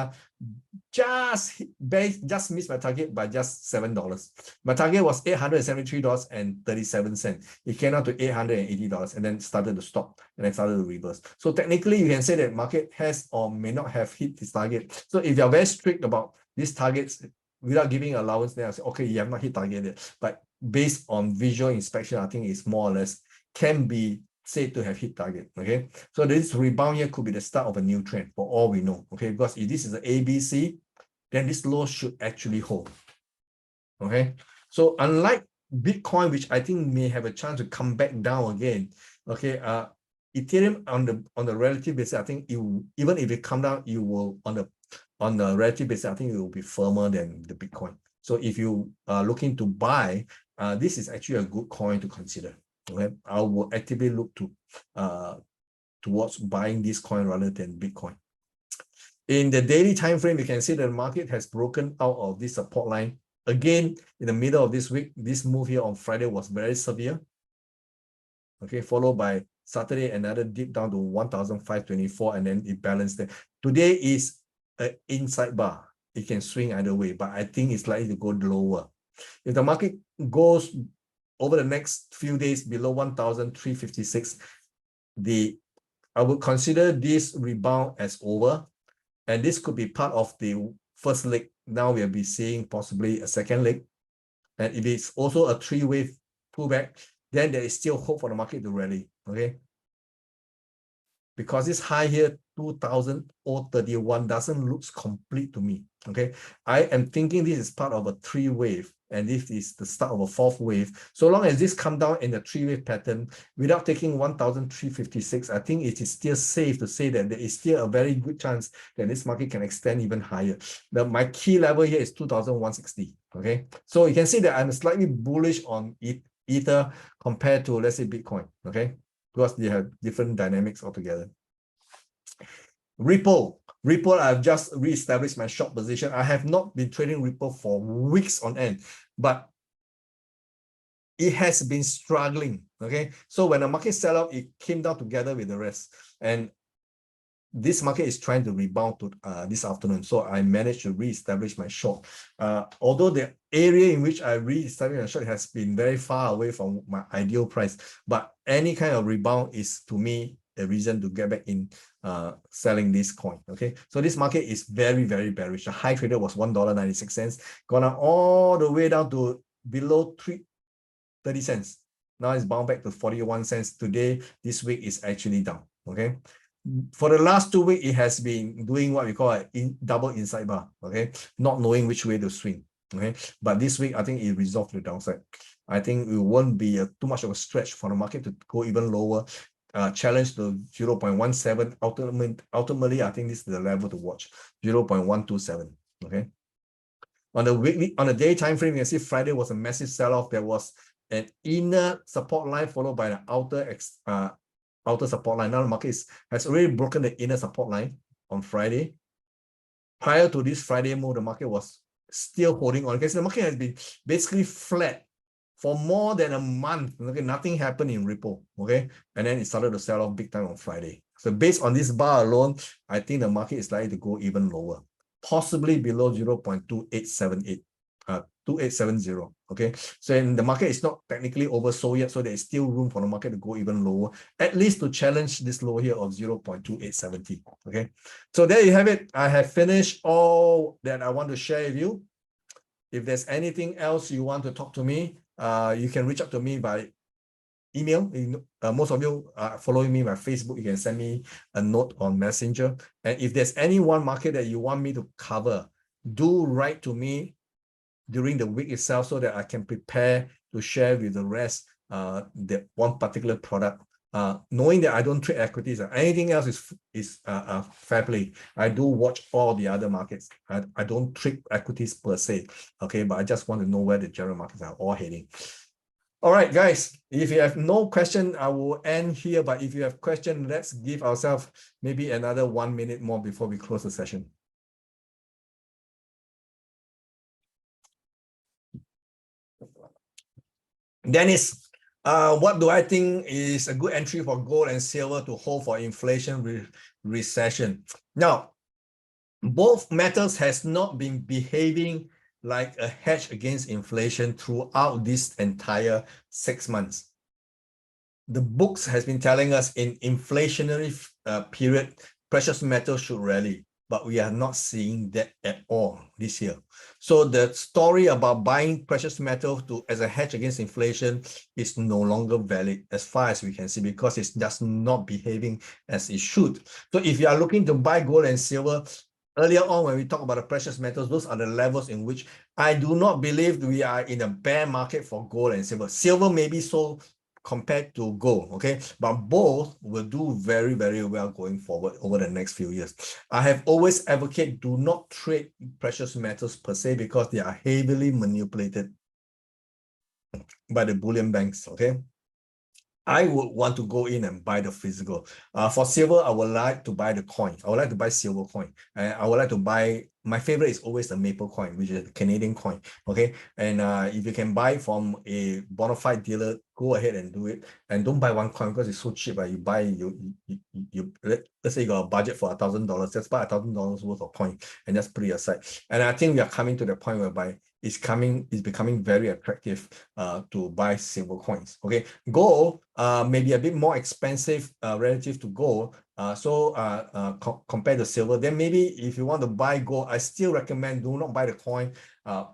Speaker 1: Just missed my target by just $7. My target was $873.37. It came out to $880 and then started to stop and then started to reverse. So technically, you can say that market has or may not have hit this target. So if you're very strict about these targets without giving allowance, then I say, okay, you have not hit target yet. But based on visual inspection, I think it's more or less can be said to have hit target. Okay, so this rebound here could be the start of a new trend for all we know. Okay, because if this is an ABC, then this low should actually hold. Okay, so unlike Bitcoin, which I think may have a chance to come back down again. Okay, Ethereum on the relative basis, I think even if it come down, you will on the relative basis, I think it will be firmer than the Bitcoin. So if you are looking to buy, this is actually a good coin to consider. Okay, I will actively look to towards buying this coin rather than Bitcoin. In the daily time frame, you can see that the market has broken out of this support line. Again, in the middle of this week, this move here on Friday was very severe. Okay, followed by Saturday, another dip down to 1,524, and then it balanced there. Today is an inside bar. It can swing either way, but I think it's likely to go lower. If the market goes over the next few days below 1,356, I would consider this rebound as over. And this could be part of the first leg. Now we'll be seeing possibly a second leg. And if it's also a three-wave pullback, then there is still hope for the market to rally. Okay. Because this high here, 2,031, doesn't look complete to me. Okay. I am thinking this is part of a three-wave. And this is the start of a fourth wave. So long as this come down in the three-wave pattern without taking 1,356, I think it is still safe to say that there is still a very good chance that this market can extend even higher. My key level here is 2,160. Okay, so you can see that I'm slightly bullish on Ether compared to, let's say, Bitcoin. Okay, because they have different dynamics altogether. Ripple, I've just re-established my short position. I have not been trading Ripple for weeks on end, but it has been struggling. Okay, so when the market sell off, it came down together with the rest, and this market is trying to rebound to this afternoon. So I managed to re-establish my short. Although the area in which I re-established my short has been very far away from my ideal price, but any kind of rebound is, to me, a reason to get back in selling this coin. Okay, so this market is very, very bearish. The high traded was $1.96, gone up all the way down to below 30 cents. Now it's bound back to 41 cents. Today, this week is actually down. Okay, for the last 2 weeks, it has been doing what we call a double inside bar. Okay, not knowing which way to swing. Okay, but this week I think it resolved the downside. I think it won't be too much of a stretch for the market to go even lower. Challenge to 0.17. Ultimately, I think this is the level to watch. 0.127. Okay. On the day time frame, you can see Friday was a massive sell-off. There was an inner support line followed by the outer support line. Now the market has already broken the inner support line on Friday. Prior to this Friday move, the market was still holding on. Okay, so the market has been basically flat for more than a month. Okay, nothing happened in Ripple. Okay, and then it started to sell off big time on Friday. So based on this bar alone, I think the market is likely to go even lower, possibly below 0.2878. 2870. Okay, so in the market is not technically oversold yet, so there is still room for the market to go even lower, at least to challenge this low here of 0.2870. Okay, so there you have it. I have finished all that I want to share with you. If there's anything else you want to talk to me, you can reach out to me by email. Most of you are following me by Facebook. You can send me a note on Messenger. And if there's any one market that you want me to cover, do write to me during the week itself so that I can prepare to share with the rest that one particular product. Knowing that I don't trade equities, anything else is fair play. I do watch all the other markets. I don't trade equities per se. Okay, but I just want to know where the general markets are all heading. All right, guys, if you have no question, I will end here. But if you have question, let's give ourselves maybe another 1 minute more before we close the session. Dennis, what do I think is a good entry for gold and silver to hold for inflation recession? Now, both metals has not been behaving like a hedge against inflation throughout this entire 6 months. The books has been telling us in inflationary period, precious metals should rally, but we are not seeing that at all this year. So the story about buying precious metal as a hedge against inflation is no longer valid as far as we can see, because it's just not behaving as it should. So if you are looking to buy gold and silver, earlier on when we talk about the precious metals, those are the levels in which I do not believe we are in a bear market for gold and silver. Silver may be so compared to gold, okay? But both will do very, very well going forward over the next few years. I have always advocated do not trade precious metals per se because they are heavily manipulated by the bullion banks, okay? I would want to go in and buy the physical. For silver, I would like to buy the coin. I would like to buy silver coin. And I would like to buy, my favorite is always the maple coin, which is the Canadian coin. Okay. And if you can buy from a bona fide dealer, go ahead and do it. And don't buy one coin because it's so cheap. Right? You buy, let's say you got a budget for $1,000, just buy $1,000 worth of coin and just put it aside. And I think we are coming to the point whereby it's becoming very attractive to buy silver coins. Okay, gold maybe a bit more expensive relative to gold. Compared to silver, then maybe if you want to buy gold, I still recommend do not buy the coin,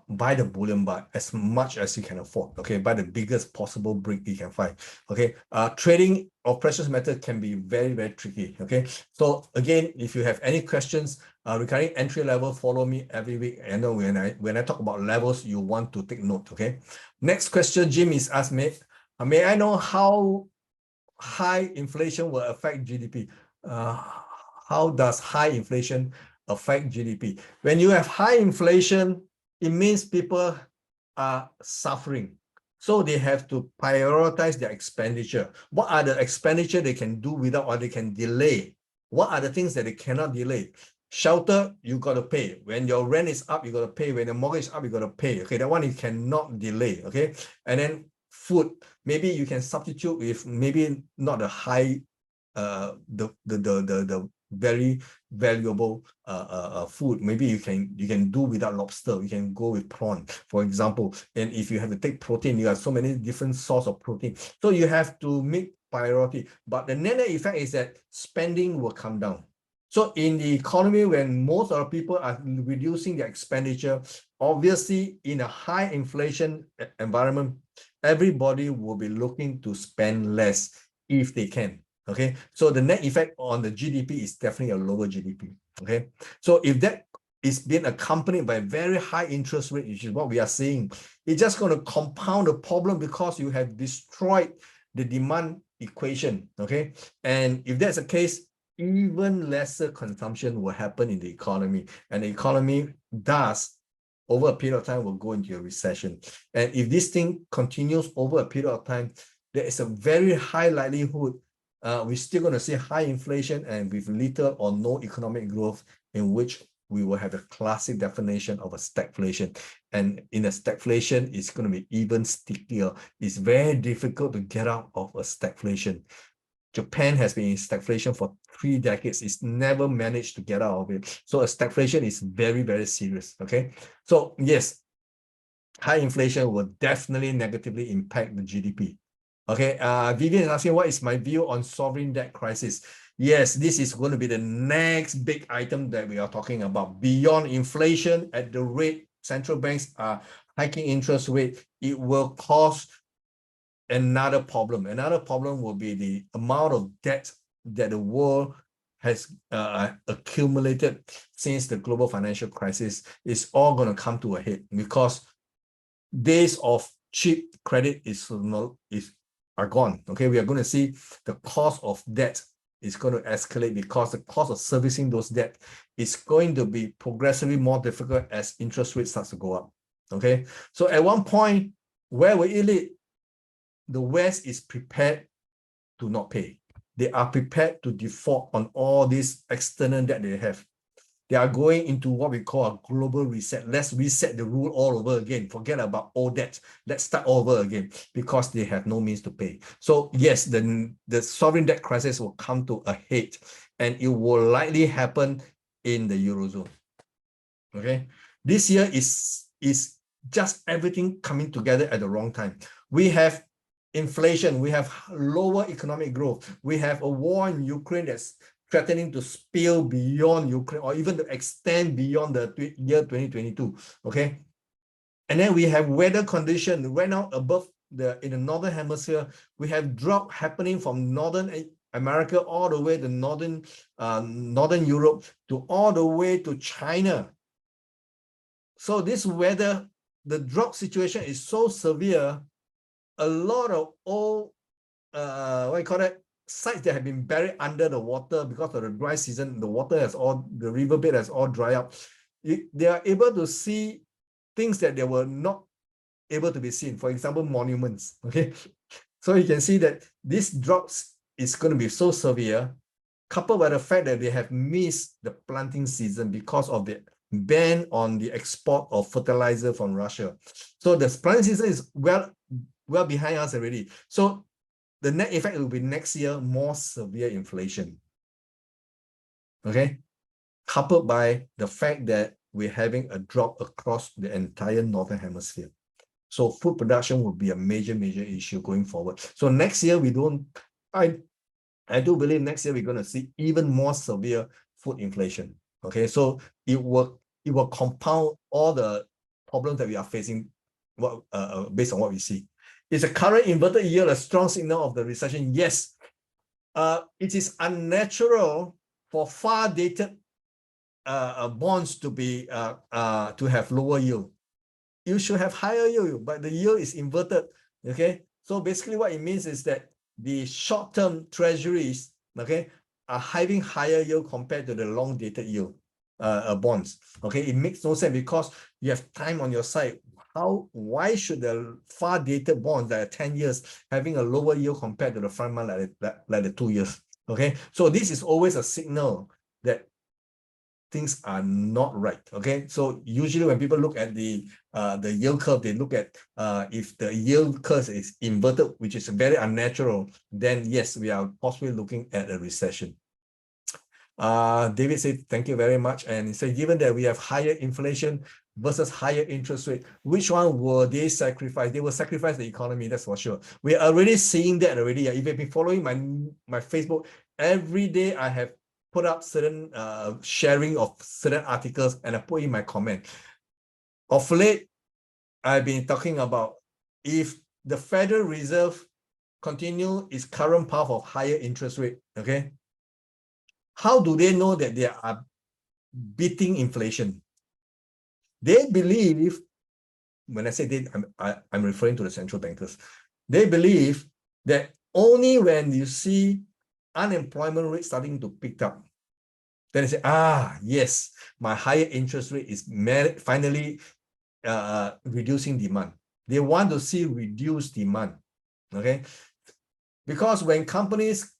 Speaker 1: buy the bullion bar as much as you can afford. Okay, buy the biggest possible brick you can find. Okay, trading of precious metal can be very, very tricky. Okay, so again, if you have any questions regarding entry level, follow me every week. And when I talk about levels, you want to take note. Okay, next question, Jim is asked me, may I know how high inflation will affect GDP? How does high inflation affect GDP? When you have high inflation, it means people are suffering. So they have to prioritize their expenditure. What are the expenditure they can do without or they can delay? What are the things that they cannot delay? Shelter, you got to pay. When your rent is up, you got to pay. When the mortgage is up, you got to pay. Okay, that one you cannot delay. Okay, and then food, maybe you can substitute with maybe not a high, the very valuable food. Maybe you can do without lobster. You can go with prawn, for example. And if you have to take protein, you have so many different sources of protein. So you have to make priority. But the net effect is that spending will come down. So in the economy, when most of the people are reducing their expenditure, obviously in a high inflation environment, everybody will be looking to spend less if they can. Okay, so the net effect on the GDP is definitely a lower GDP. Okay, so if that is being accompanied by very high interest rate, which is what we are seeing, it's just going to compound the problem because you have destroyed the demand equation. Okay, and if that's the case, even lesser consumption will happen in the economy, and the economy does over a period of time will go into a recession. And if this thing continues over a period of time, there is a very high likelihood we're still going to see high inflation and with little or no economic growth, in which we will have a classic definition of a stagflation. And in a stagflation, it's going to be even stickier. It's very difficult to get out of a stagflation. Japan has been in stagflation for 3 decades. It's never managed to get out of it. So a stagflation is very, very serious. Okay. So yes, high inflation will definitely negatively impact the GDP. Okay. Vivian is asking, what is my view on sovereign debt crisis? Yes, this is going to be the next big item that we are talking about. Beyond inflation, at the rate central banks are hiking interest rate, it will cause another problem. Another problem will be the amount of debt that the world has accumulated since the global financial crisis. Is all going to come to a head because days of cheap credit are gone. Okay, we are going to see the cost of debt is going to escalate because the cost of servicing those debt is going to be progressively more difficult as interest rates starts to go up. Okay, so at one point, where will it lead? The West is prepared to not pay. They are prepared to default on all this external debt they have. They are going into what we call a global reset. Let's reset the rule all over again. Forget about all debt. Let's start over again because they have no means to pay. So yes, the sovereign debt crisis will come to a head, and it will likely happen in the Eurozone. Okay, this year is just everything coming together at the wrong time. We have inflation, we have lower economic growth, we have a war in Ukraine that's threatening to spill beyond Ukraine or even to extend beyond the year 2022. Okay, and then we have weather condition right now above in the northern hemisphere. We have drought happening from northern America all the way to northern Europe to all the way to China. So this weather, the drought situation is so severe. A lot of old sites that have been buried under the water because of the dry season, the riverbed has all dried up. They are able to see things that they were not able to be seen. For example, monuments. Okay, so you can see that this drought is going to be so severe, coupled by the fact that they have missed the planting season because of the ban on the export of fertilizer from Russia. So the planting season is well behind us already. So the net effect will be next year, more severe inflation. Okay, coupled by the fact that we're having a drop across the entire northern hemisphere. So food production will be a major issue going forward. So next year I do believe next year we're going to see even more severe food inflation. Okay, so it will compound all the problems that we are facing based on what we see. Is a current inverted yield a strong signal of the recession? Yes. It is unnatural for far dated bonds to be to have lower yield. You should have higher yield, but the yield is inverted. Okay, so basically what it means is that the short-term treasuries, okay, are having higher yield compared to the long-dated yield bonds. Okay, it makes no sense because you have time on your side. Why should the far-dated bonds that are 10 years having a lower yield compared to the front month like the 2 years? Okay, so this is always a signal that things are not right. Okay, so usually when people look at the yield curve, they look at if the yield curve is inverted, which is very unnatural, then yes, we are possibly looking at a recession. David said, thank you very much. And he said, given that we have higher inflation versus higher interest rate, which one will they sacrifice? They will sacrifice the economy, that's for sure. We are already seeing that already. If you've been following my Facebook, every day I have put up certain sharing of certain articles and I put in my comment. Of late, I've been talking about if the Federal Reserve continue its current path of higher interest rate, okay? How do they know that they are beating inflation? They believe, when I say they, I'm referring to the central bankers. They believe that only when you see unemployment rate starting to pick up, then they say, yes, my higher interest rate is finally reducing demand. They want to see reduced demand, okay? Because when companies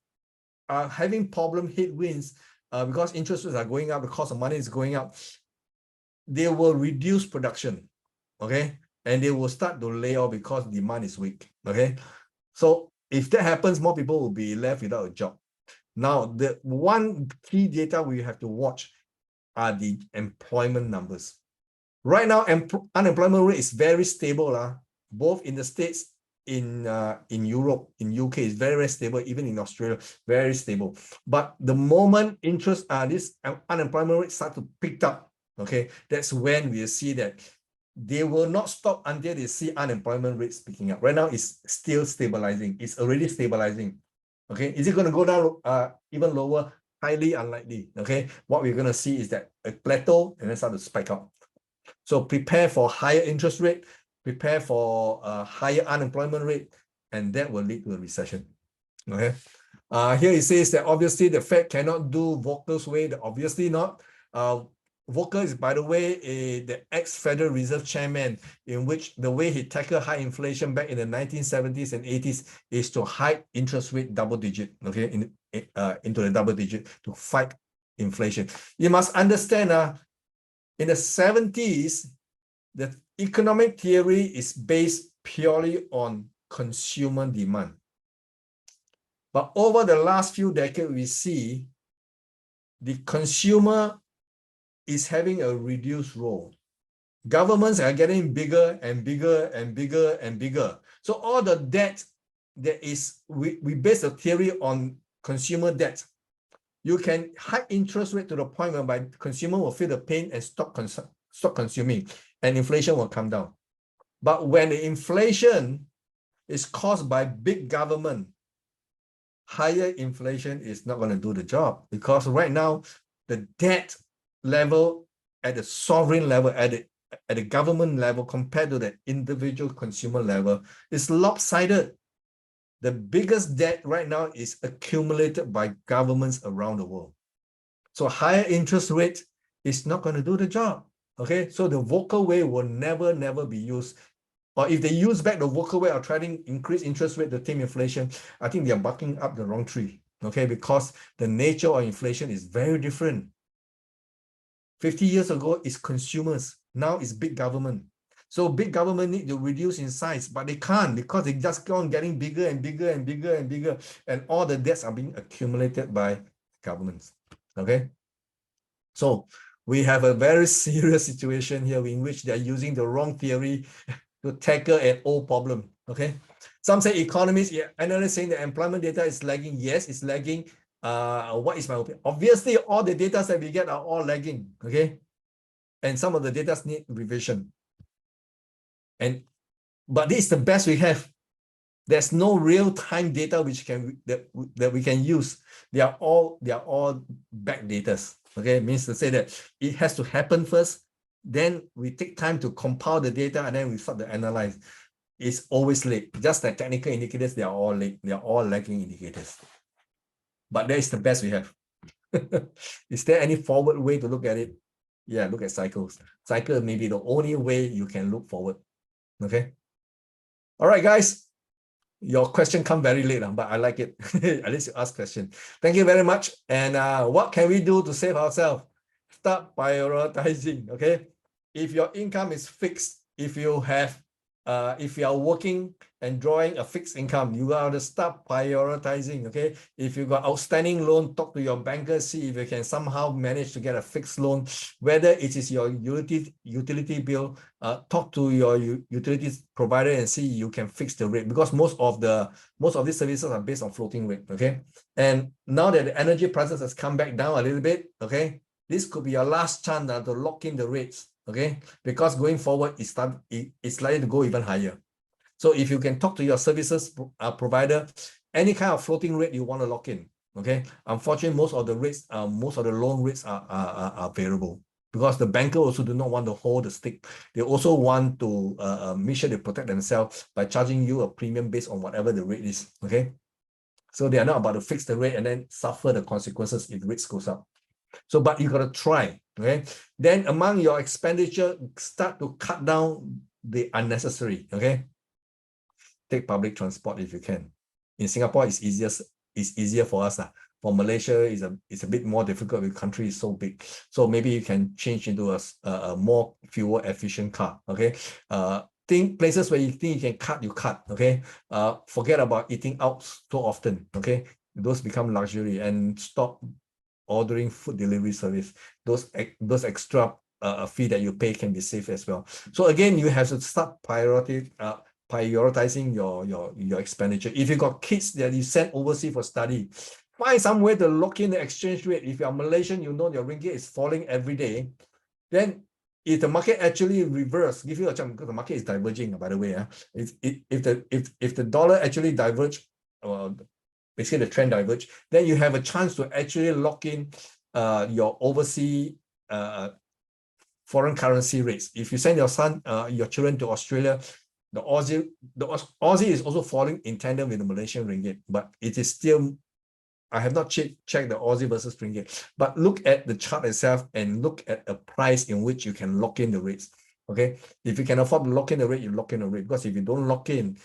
Speaker 1: are having headwinds, because interest rates are going up, the cost of money is going up, they will reduce production, okay? And they will start to lay off because demand is weak, okay? So if that happens, more people will be left without a job. Now, the one key data we have to watch are the employment numbers. Right now, unemployment rate is very stable, both in the States, in Europe, in UK, is very stable, even in Australia, very stable. But the moment this unemployment rate start to pick up, okay, that's when we see that they will not stop until they see unemployment rates picking up. Right now, it's still stabilizing. It's already stabilizing. Okay, is it going to go down even lower? Highly unlikely. Okay, what we're going to see is that a plateau and then start to spike up. So prepare for higher interest rate, prepare for a higher unemployment rate, and that will lead to a recession. Okay. Here it says that obviously the Fed cannot do Volcker's way. Obviously not. Volcker is, by the way, the ex-Federal Reserve chairman, in which the way he tackled high inflation back in the 1970s and 80s is to hike interest rate double-digit, okay, into the double-digit to fight inflation. You must understand, in the 70s, the economic theory is based purely on consumer demand. But over the last few decades, we see the consumer is having a reduced role. Governments are getting bigger and bigger and bigger and bigger. So all the debt that is, we base the theory on consumer debt. You can hike interest rate to the point whereby consumer will feel the pain and stop consuming, and inflation will come down. But when the inflation is caused by big government, higher inflation is not going to do the job, because right now the debt level at the sovereign level, at the government level compared to the individual consumer level is lopsided. The biggest debt right now is accumulated by governments around the world. So higher interest rate is not going to do the job. Okay, so the vocal way will never be used. Or if they use back the vocal way of trying to increase interest rate to tame inflation, I think they are barking up the wrong tree. Okay, because the nature of inflation is very different. 50 years ago, it's consumers. Now it's big government. So big government need to reduce in size, but they can't, because they just go on getting bigger and bigger and bigger and bigger, and all the debts are being accumulated by governments. Okay, so we have a very serious situation here in which they are using the wrong theory to tackle an old problem. Okay, some say economists, analysts saying the employment data is lagging. Yes, it's lagging. What is my opinion? Obviously, all the data that we get are all lagging. Okay, and some of the data need revision. But this is the best we have. There's no real-time data which that we can use. They are all backdated. Okay, means to say that it has to happen first, then we take time to compile the data, and then we start to analyze. It's always late. Just like technical indicators, they are all late. They are all lagging indicators. But that is the best we have. Is there any forward way to look at it? Yeah, look at cycles. Cycle may be the only way you can look forward. Okay. All right, guys. Your question come very late, but I like it. At least you ask question. Thank you very much. And what can we do to save ourselves? Start prioritizing. Okay. If your income is fixed, if you are working and drawing a fixed income, you got to start prioritizing. Okay. If you got outstanding loan, talk to your banker, see if you can somehow manage to get a fixed loan, whether it is your utility bill, talk to your utilities provider and see you can fix the rate, because most of these services are based on floating rate. Okay. And now that the energy prices has come back down a little bit, okay, this could be your last chance to lock in the rates. Okay, because going forward, it's likely to go even higher. So if you can talk to your services provider, any kind of floating rate you want to lock in. Okay, unfortunately, most of the loan rates are variable, because the banker also do not want to hold the stick. They also want to make sure they protect themselves by charging you a premium based on whatever the rate is. Okay, so they are not about to fix the rate and then suffer the consequences if rates goes up. So, but you got to try. Okay, then among your expenditure, start to cut down the unnecessary. Okay, take public transport if you can. In Singapore, it's easier for us. For Malaysia, it's a bit more difficult because the country is so big. So maybe you can change into a more fuel efficient car. Okay, think places where you think you can cut, you cut. Okay, forget about eating out so often. Okay, those become luxury, and stop ordering food delivery service. Those extra fee that you pay can be saved as well. So again, you have to start prioritizing your expenditure. If you got kids that you send overseas for study, find some way to lock in the exchange rate. If you're Malaysian, you know your ringgit is falling every day. Then if the market actually reverse, give you a chance, because the market is diverging, by the way. If the dollar actually diverge, basically the trend diverge, then you have a chance to actually lock in your overseas foreign currency rates. If you send your children to Australia, the Aussie is also falling in tandem with the Malaysian ringgit, but it is still, I have not checked the Aussie versus ringgit, but look at the chart itself and look at a price in which you can lock in the rates. Okay, if you can afford to lock in the rate, you lock in the rate, because if you don't lock in,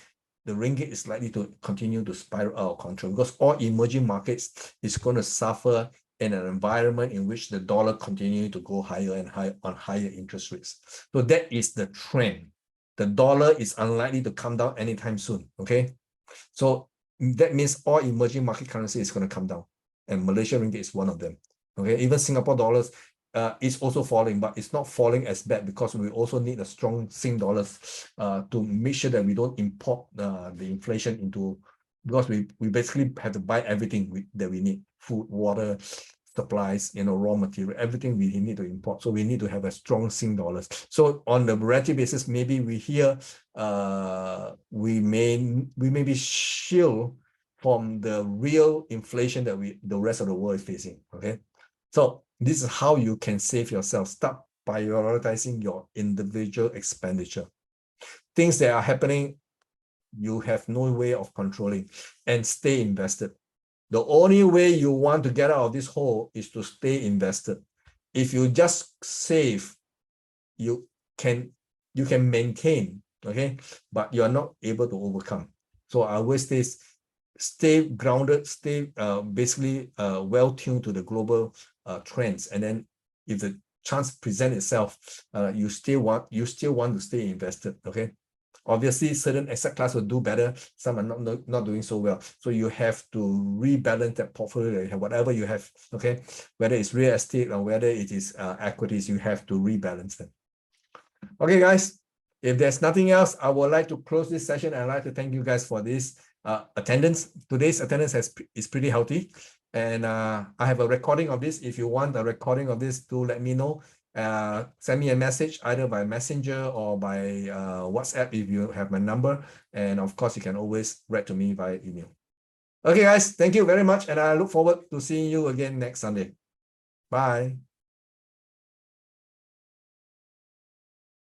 Speaker 1: the ringgit is likely to continue to spiral out of control, because all emerging markets is going to suffer in an environment in which the dollar continue to go higher and higher on higher interest rates. So that is the trend. The dollar is unlikely to come down anytime soon. Okay, so that means all emerging market currency is going to come down, and Malaysia ringgit is one of them. Okay, even Singapore dollars is also falling, but it's not falling as bad, because we also need a strong Sing dollars to make sure that we don't import the inflation into, because we basically have to buy everything that we need: food, water, supplies, raw material, everything we need to import. So we need to have a strong Sing dollars. So on the relative basis, maybe we may be shield from the real inflation that the rest of the world is facing. Okay, so this is how you can save yourself. Start prioritizing your individual expenditure. Things that are happening, you have no way of controlling, and stay invested. The only way you want to get out of this hole is to stay invested. If you just save, you can maintain, okay, but you are not able to overcome. So I always stay grounded, stay basically well tuned to the global trends, and then if the chance presents itself, you still want to stay invested. Okay, obviously certain asset class will do better, some are not doing so well, so you have to rebalance that portfolio that you have, whatever you have. Okay, whether it's real estate or whether it is equities, you have to rebalance them. Okay, guys, if there's nothing else, I would like to close this session. I'd like to thank you guys for this attendance. Today's attendance is pretty healthy, and I have a recording of this. If you want a recording of this, do let me know. Send me a message either by Messenger or by WhatsApp if you have my number, and of course you can always write to me via email. Okay, guys, thank you very much, and I look forward to seeing you again next Sunday. Bye.